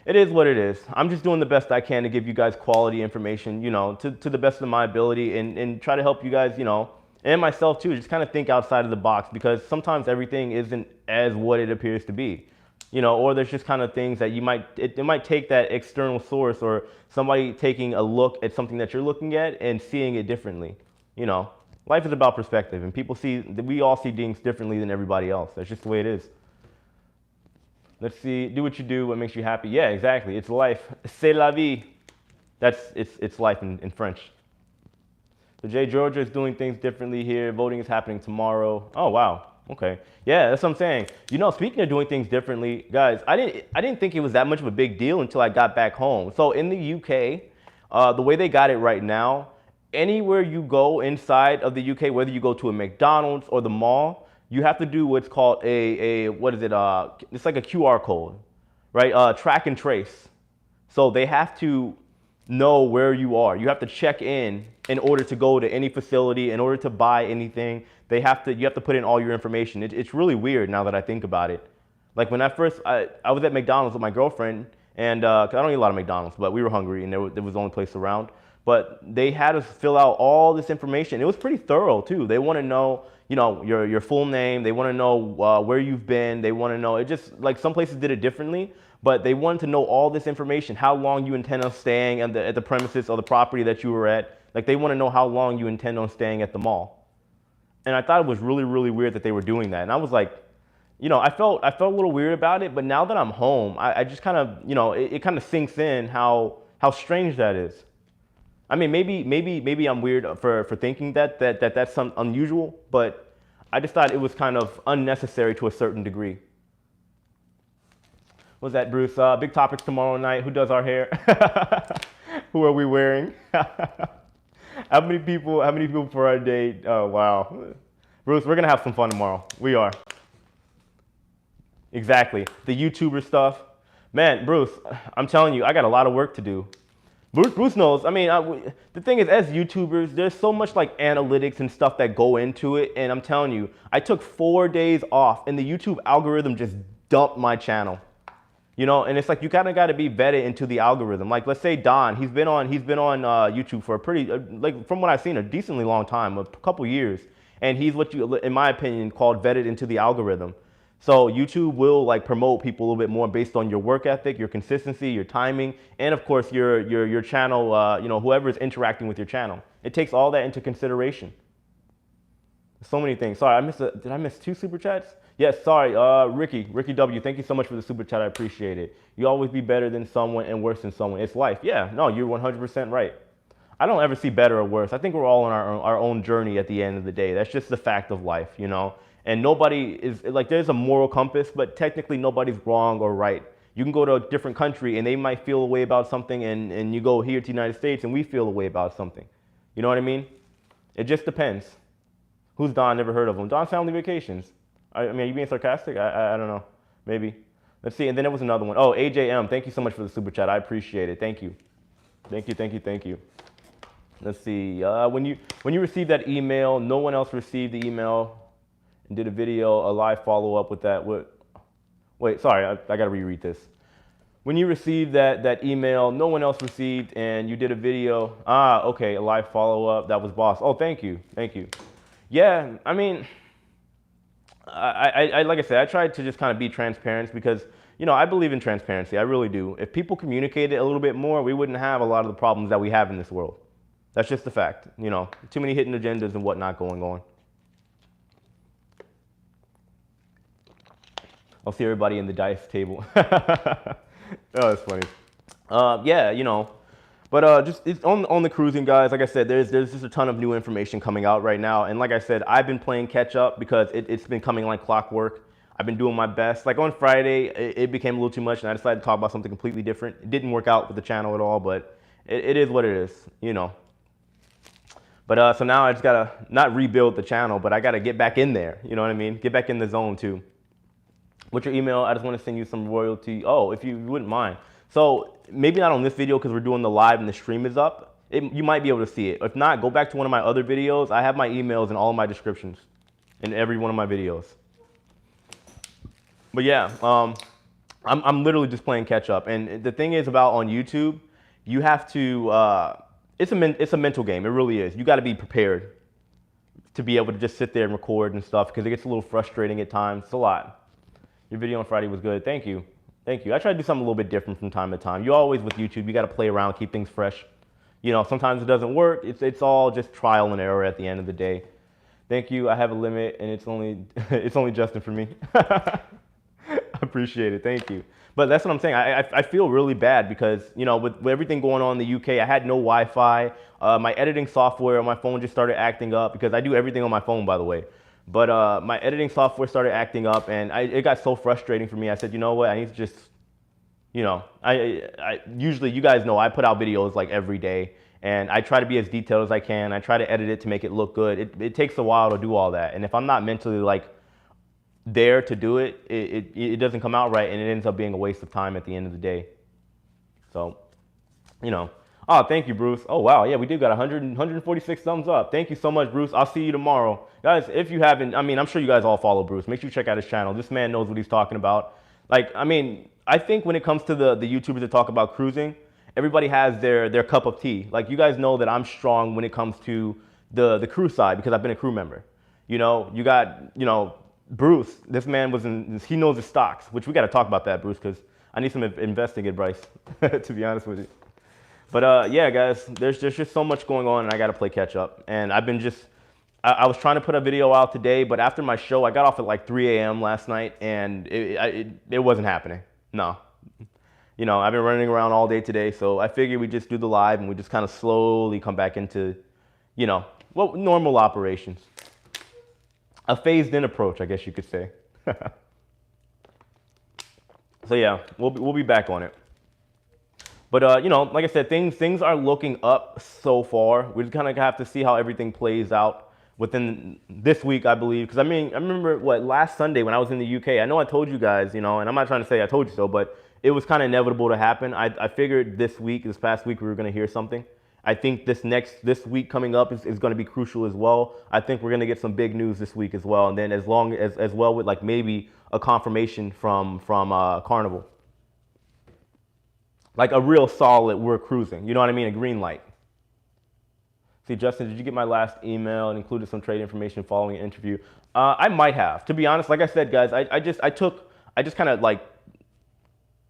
it is what it is. I'm just doing the best I can to give you guys quality information, you know, to the best of my ability, and try to help you guys, you know, and myself too, just kind of think outside of the box, because sometimes everything isn't as what it appears to be. You know, or there's just kind of things that it might take that external source, or somebody taking a look at something that you're looking at and seeing it differently. You know, life is about perspective, and we all see things differently than everybody else. That's just the way it is. Let's see, do what you do, what makes you happy. Yeah, exactly. It's life. C'est la vie. It's life in French. So Jay, Georgia is doing things differently here. Voting is happening tomorrow. Oh, wow. Okay. Yeah, that's what I'm saying. You know, speaking of doing things differently, guys, I didn't think it was that much of a big deal until I got back home. So in the UK, the way they got it right now, anywhere you go inside of the UK, whether you go to a McDonald's or the mall, you have to do what's called it's like a QR code, right? Track and trace. So they have to know where you are. You have to check in order to go to any facility, in order to buy anything. You have to put in all your information. It's really weird now that I think about it. Like when I was at McDonald's with my girlfriend, and 'cause I don't eat a lot of McDonald's, but we were hungry and there was the only place around. But they had us fill out all this information. It was pretty thorough too. They want to know, you know, your full name. They want to know where you've been. They want to know, it just, like, some places did it differently, but they wanted to know all this information, how long you intend on staying at the premises or the property that you were at. Like, they want to know how long you intend on staying at the mall. And I thought it was really, really weird that they were doing that. And I was like, you know, I felt a little weird about it, but now that I'm home, I just kind of, you know, it kind of sinks in how strange that is. I mean, maybe I'm weird for thinking that's some unusual, but I just thought it was kind of unnecessary to a certain degree. What's that, Bruce? Big topics tomorrow night. Who does our hair? Who are we wearing? How many people for our date? Oh, wow. Bruce, we're going to have some fun tomorrow. We are. Exactly. The YouTuber stuff. Man, Bruce, I'm telling you, I got a lot of work to do. Bruce knows. I mean, the thing is, as YouTubers, there's so much like analytics and stuff that go into it. And I'm telling you, I took 4 days off and the YouTube algorithm just dumped my channel. You know, and it's like you kind of got to be vetted into the algorithm. Like, let's say Don, he's been on YouTube for a pretty, like, from what I've seen, a decently long time, a couple years, and he's what you, in my opinion, called vetted into the algorithm. So YouTube will like promote people a little bit more based on your work ethic, your consistency, your timing, and of course your channel. You know, whoever is interacting with your channel. It takes all that into consideration. So many things. Sorry, did I miss 2 super chats? Yes, sorry, Ricky W, thank you so much for the super chat, I appreciate it. You always be better than someone and worse than someone. It's life. Yeah, no, you're 100% right. I don't ever see better or worse. I think we're all on our own journey at the end of the day. That's just the fact of life, you know? And nobody is like, there's a moral compass, but technically nobody's wrong or right. You can go to a different country and they might feel a way about something, and you go here to the United States and we feel a way about something. You know what I mean? It just depends. Who's Don? Never heard of him. Don's Family Vacations. I mean, are you being sarcastic? I don't know. Maybe. Let's see. And then there was another one. Oh, AJM. Thank you so much for the super chat. I appreciate it. Thank you. Thank you. Thank you. Thank you. Let's see. When you received that email, no one else received the email and did a video, a live follow up with that. Wait, sorry. I got to reread this. When you received that email, no one else received, and you did a video. Okay, a live follow up. That was boss. Oh, thank you. Thank you. Yeah, I mean, I like I said, I tried to just kind of be transparent because, you know, I believe in transparency. I really do. If people communicated a little bit more, we wouldn't have a lot of the problems that we have in this world. That's just the fact. You know, too many hidden agendas and whatnot going on. I'll see everybody in the dice table. Oh, that's funny. Yeah, you know. But just it's on the cruising, guys. Like I said, there's just a ton of new information coming out right now. And like I said, I've been playing catch up because it's been coming like clockwork. I've been doing my best. Like on Friday, it became a little too much, and I decided to talk about something completely different. It didn't work out with the channel at all, but it is what it is, you know. But so now I just gotta not rebuild the channel, but I gotta get back in there. You know what I mean? Get back in the zone too. What's your email? I just want to send you some royalty. Oh, if you wouldn't mind. So maybe not on this video because we're doing the live and the stream is up. You might be able to see it. If not, go back to one of my other videos. I have my emails in all of my descriptions in every one of my videos. But yeah, I'm literally just playing catch up. And the thing is about on YouTube, you have to, it's a mental game. It really is. You got to be prepared to be able to just sit there and record and stuff because it gets a little frustrating at times. It's a lot. Your video on Friday was good. Thank you. Thank you. I try to do something a little bit different from time to time. You always with YouTube, you got to play around, keep things fresh. You know, sometimes it doesn't work. It's all just trial and error at the end of the day. Thank you. I have a limit, and it's only Justin for me. I appreciate it. Thank you. But that's what I'm saying. I feel really bad because, you know, with everything going on in the UK, I had no Wi-Fi. My editing software on my phone just started acting up because I do everything on my phone, by the way. But my editing software started acting up, and it got so frustrating for me. I said, you know what? I need to just, you know, I usually, you guys know, I put out videos like every day, and I try to be as detailed as I can. I try to edit it to make it look good. It takes a while to do all that, and if I'm not mentally like there to do it, it doesn't come out right, and it ends up being a waste of time at the end of the day. So, you know. Oh, thank you, Bruce. Oh, wow. Yeah, we did got 146 thumbs up. Thank you so much, Bruce. I'll see you tomorrow. Guys, if you haven't, I mean, I'm sure you guys all follow Bruce. Make sure you check out his channel. This man knows what he's talking about. Like, I mean, I think when it comes to the YouTubers that talk about cruising, everybody has their cup of tea. Like, you guys know that I'm strong when it comes to the crew side because I've been a crew member. You know, you got, you know, Bruce. This man he knows his stocks, which we got to talk about that, Bruce, because I need some investing advice, to be honest with you. But yeah, guys, there's just so much going on, and I got to play catch up. And I've been I was trying to put a video out today, but after my show, I got off at like 3 a.m. last night, and it wasn't happening. No. You know, I've been running around all day today, so I figured we just do the live, and we just kind of slowly come back into, you know, well, normal operations. A phased-in approach, I guess you could say. So yeah, we'll be back on it. But you know, like I said, things are looking up so far. We just kind of have to see how everything plays out within this week, I believe. Because I mean, I remember last Sunday when I was in the UK. I know I told you guys, you know, and I'm not trying to say I told you so, but it was kind of inevitable to happen. I figured this past week, we were going to hear something. I think this week coming up is going to be crucial as well. I think we're going to get some big news this week as well, and then as well with like maybe a confirmation from Carnival. Like a real solid, we're cruising. You know what I mean? A green light. See, Justin, did you get my last email and included some trade information following an interview? I might have. To be honest, like I said, guys, I just kind of like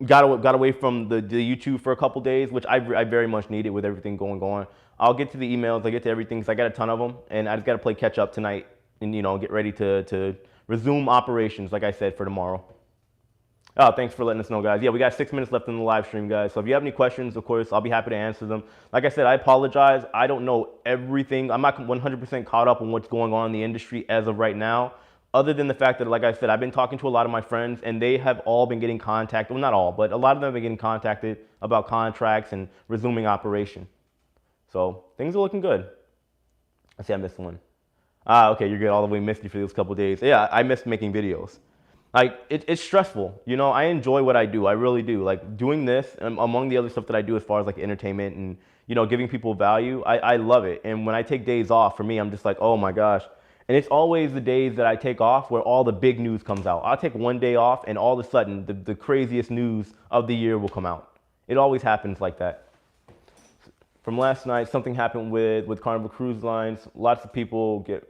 got away from the YouTube for a couple days, which I very much needed with everything going on. I'll get to the emails, I get to everything, because I got a ton of them, and I just got to play catch up tonight and, you know, get ready to resume operations, like I said, for tomorrow. Oh, thanks for letting us know, guys. Yeah, we got 6 minutes left in the live stream, guys. So if you have any questions, of course, I'll be happy to answer them. Like I said, I apologize. I don't know everything. I'm not 100% caught up on what's going on in the industry as of right now. other than the fact that, like I said, I've been talking to a lot of my friends and they have all been getting contacted. Well, not all, but a lot of them have been getting contacted about contracts and resuming operation. So things are looking good. I see I missed one. Ah, okay, you're good. All the way missed you for those couple of days. Yeah, I missed making videos. Like it's stressful. You know, I enjoy what I do. I really do. Like doing this, among the other stuff that I do as far as like entertainment and, you know, giving people value, I love it. And when I take days off, for me, I'm just like, oh my gosh. And it's always the days that I take off where all the big news comes out. I'll take one day off and all of a sudden the craziest news of the year will come out. It always happens like that. From last night, something happened with Carnival Cruise Lines. Lots of people get,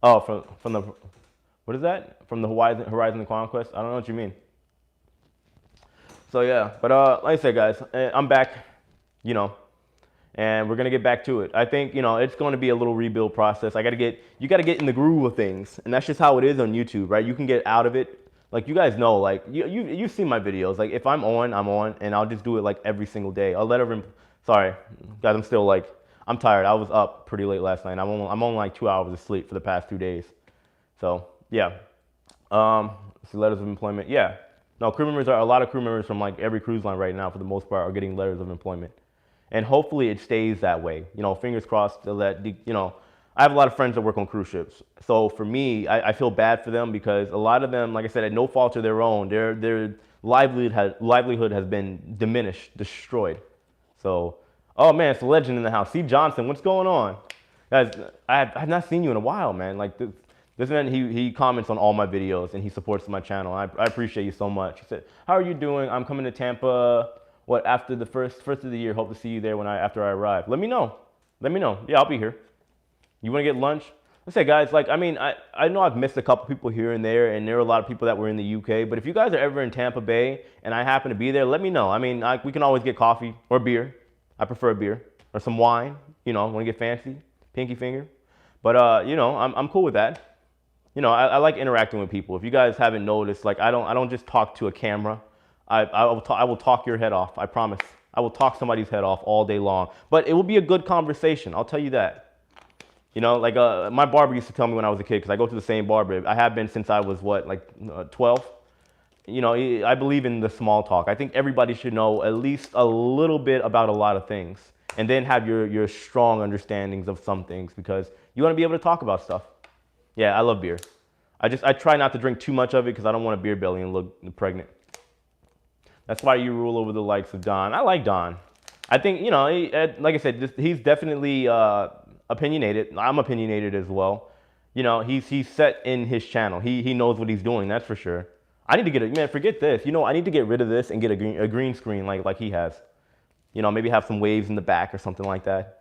oh, from the, what is that? From the Horizon of Conquest? I don't know what you mean. So yeah, but like I said, guys, I'm back, you know, and we're gonna get back to it. I think, you know, it's gonna be a little rebuild process. You gotta get in the groove of things, and that's just how it is on YouTube, right? You can get out of it. Like you guys know, like you've seen my videos. Like if I'm on, and I'll just do it like every single day. I'll let everyone. Sorry, guys, I'm still like, I'm tired. I was up pretty late last night. I'm only like 2 hours of sleep for the past 2 days. So yeah. So letters of employment. Yeah. No, a lot of crew members from like every cruise line right now, for the most part, are getting letters of employment. And hopefully it stays that way. You know, fingers crossed that, you know, I have a lot of friends that work on cruise ships. So for me, I feel bad for them because a lot of them, like I said, at no fault of their own, their livelihood has been diminished, destroyed. So, oh man, it's a legend in the house. Steve Johnson, what's going on? Guys, I have not seen you in a while, man. Like this man, he comments on all my videos and he supports my channel. I appreciate you so much. He said, how are you doing? I'm coming to Tampa, after the first of the year. Hope to see you there after I arrive. Let me know. Let me know. Yeah, I'll be here. You want to get lunch? Let's say, guys, like, I mean, I know I've missed a couple people here and there are a lot of people that were in the UK, but if you guys are ever in Tampa Bay and I happen to be there, let me know. I mean, we can always get coffee or beer. I prefer a beer or some wine, you know, want to get fancy, pinky finger. But, you know, I'm cool with that. You know, I like interacting with people. If you guys haven't noticed, like, I don't just talk to a camera. I will talk your head off. I promise. I will talk somebody's head off all day long, but it will be a good conversation. I'll tell you that. You know, like my barber used to tell me when I was a kid, because I go to the same barber. I have been since I was 12. You know, I believe in the small talk. I think everybody should know at least a little bit about a lot of things, and then have your strong understandings of some things, because you want to be able to talk about stuff. Yeah, I love beer. I try not to drink too much of it because I don't want a beer belly and look pregnant. That's why you rule over the likes of Don. I like Don. I think, you know, like I said, he's definitely opinionated. I'm opinionated as well. You know, he's set in his channel. He knows what he's doing, that's for sure. I need to man, forget this. You know, I need to get rid of this and get a green screen like he has. You know, maybe have some waves in the back or something like that.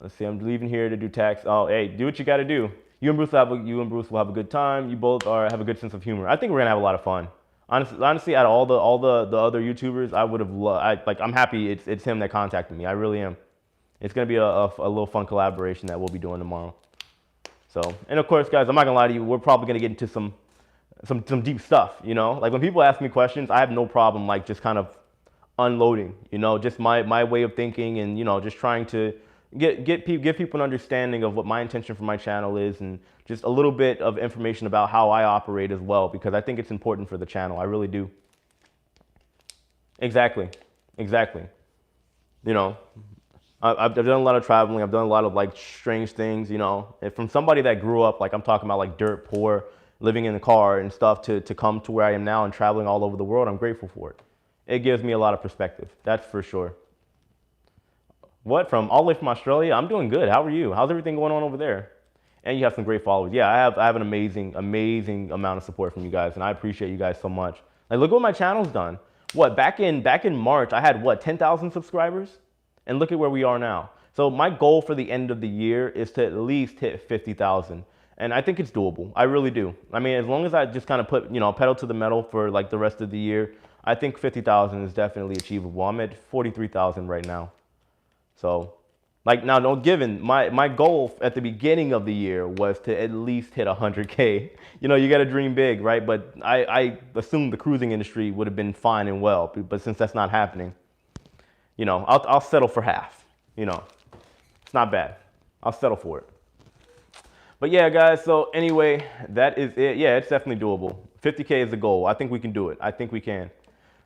Let's see, I'm leaving here to do tax. Oh, hey, do what you got to do. You and Bruce will have a good time. You both have a good sense of humor. I think we're gonna have a lot of fun. Honestly, out of all the other YouTubers, I would have loved. I'm happy it's him that contacted me. I really am. It's gonna be a little fun collaboration that we'll be doing tomorrow. So, and of course, guys, I'm not gonna lie to you. We're probably gonna get into some deep stuff. You know, like when people ask me questions, I have no problem like just kind of unloading. You know, just my way of thinking, and you know, just trying to give people an understanding of what my intention for my channel is, and just a little bit of information about how I operate as well, because I think it's important for the channel. I really do. Exactly. You know, I've done a lot of traveling. I've done a lot of like strange things, you know, and from somebody that grew up, like I'm talking about like dirt poor, living in the car and stuff, to come to where I am now and traveling all over the world. I'm grateful for it. It gives me a lot of perspective. That's for sure. What, from all the way from Australia? I'm doing good. How are you? How's everything going on over there? And you have some great followers. Yeah, I have an amazing amount of support from you guys, and I appreciate you guys so much. Like, look what my channel's done. What, back in March, I had what, 10,000 subscribers? And look at where we are now. So my goal for the end of the year is to at least hit 50,000. And I think it's doable. I really do. I mean, as long as I just kind of put, you know, pedal to the metal for like the rest of the year, I think 50,000 is definitely achievable. I'm at 43,000 right now. So, like, now, don't given, my goal at the beginning of the year was to at least hit 100K. You know, you got to dream big, right? But I assumed the cruising industry would have been fine and well. But since that's not happening, you know, I'll settle for half. You know, it's not bad. I'll settle for it. But yeah, guys, so anyway, that is it. Yeah, it's definitely doable. 50K is the goal. I think we can do it. I think we can.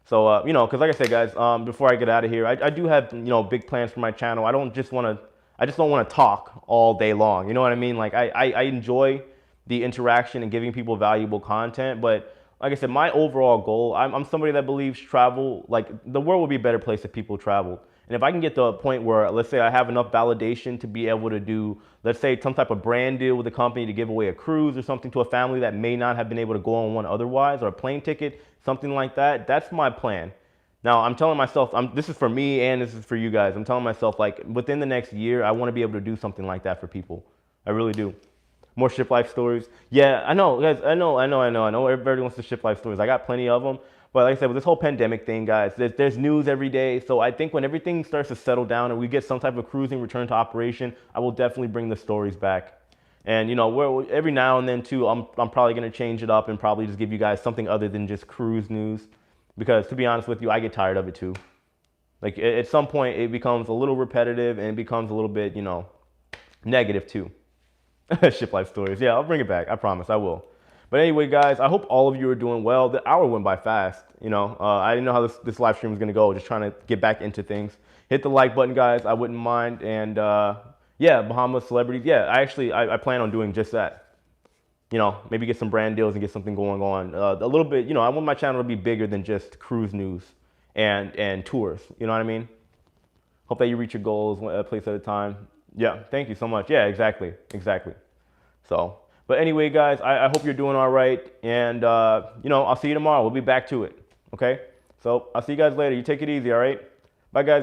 So, you know, because like I said, guys, before I get out of here, I do have, you know, big plans for my channel. I just don't want to talk all day long. You know what I mean? Like, I enjoy the interaction and giving people valuable content. But like I said, my overall goal, I'm somebody that believes travel, like, the world would be a better place if people traveled. And if I can get to a point where, let's say I have enough validation to be able to do, let's say, some type of brand deal with a company to give away a cruise or something to a family that may not have been able to go on one otherwise, or a plane ticket, something like that, that's my plan. Now, I'm telling myself, this is for me and this is for you guys. I'm telling myself, like, within the next year, I want to be able to do something like that for people. I really do. More ship life stories. Yeah, I know, guys. I know. Everybody wants the ship life stories. I got plenty of them. But like I said, with this whole pandemic thing, guys, there's news every day. So I think when everything starts to settle down and we get some type of cruising return to operation, I will definitely bring the stories back. And you know, every now and then too, I'm probably gonna change it up and probably just give you guys something other than just cruise news, because to be honest with you, I get tired of it too. Like at some point, it becomes a little repetitive and it becomes a little bit, you know, negative too. Ship life stories. Yeah, I'll bring it back. I promise I will. But anyway, guys, I hope all of you are doing well. The hour went by fast. You know, I didn't know how this live stream was going to go. Just trying to get back into things. Hit the like button, guys. I wouldn't mind. And yeah, Bahamas celebrities. Yeah, I plan on doing just that. You know, maybe get some brand deals and get something going on. A little bit, you know, I want my channel to be bigger than just cruise news and tours. You know what I mean? Hope that you reach your goals a place at a time. Yeah, thank you so much. Yeah, exactly. So, but anyway, guys, I hope you're doing all right. And, you know, I'll see you tomorrow. We'll be back to it. Okay? So I'll see you guys later. You take it easy, all right? Bye, guys.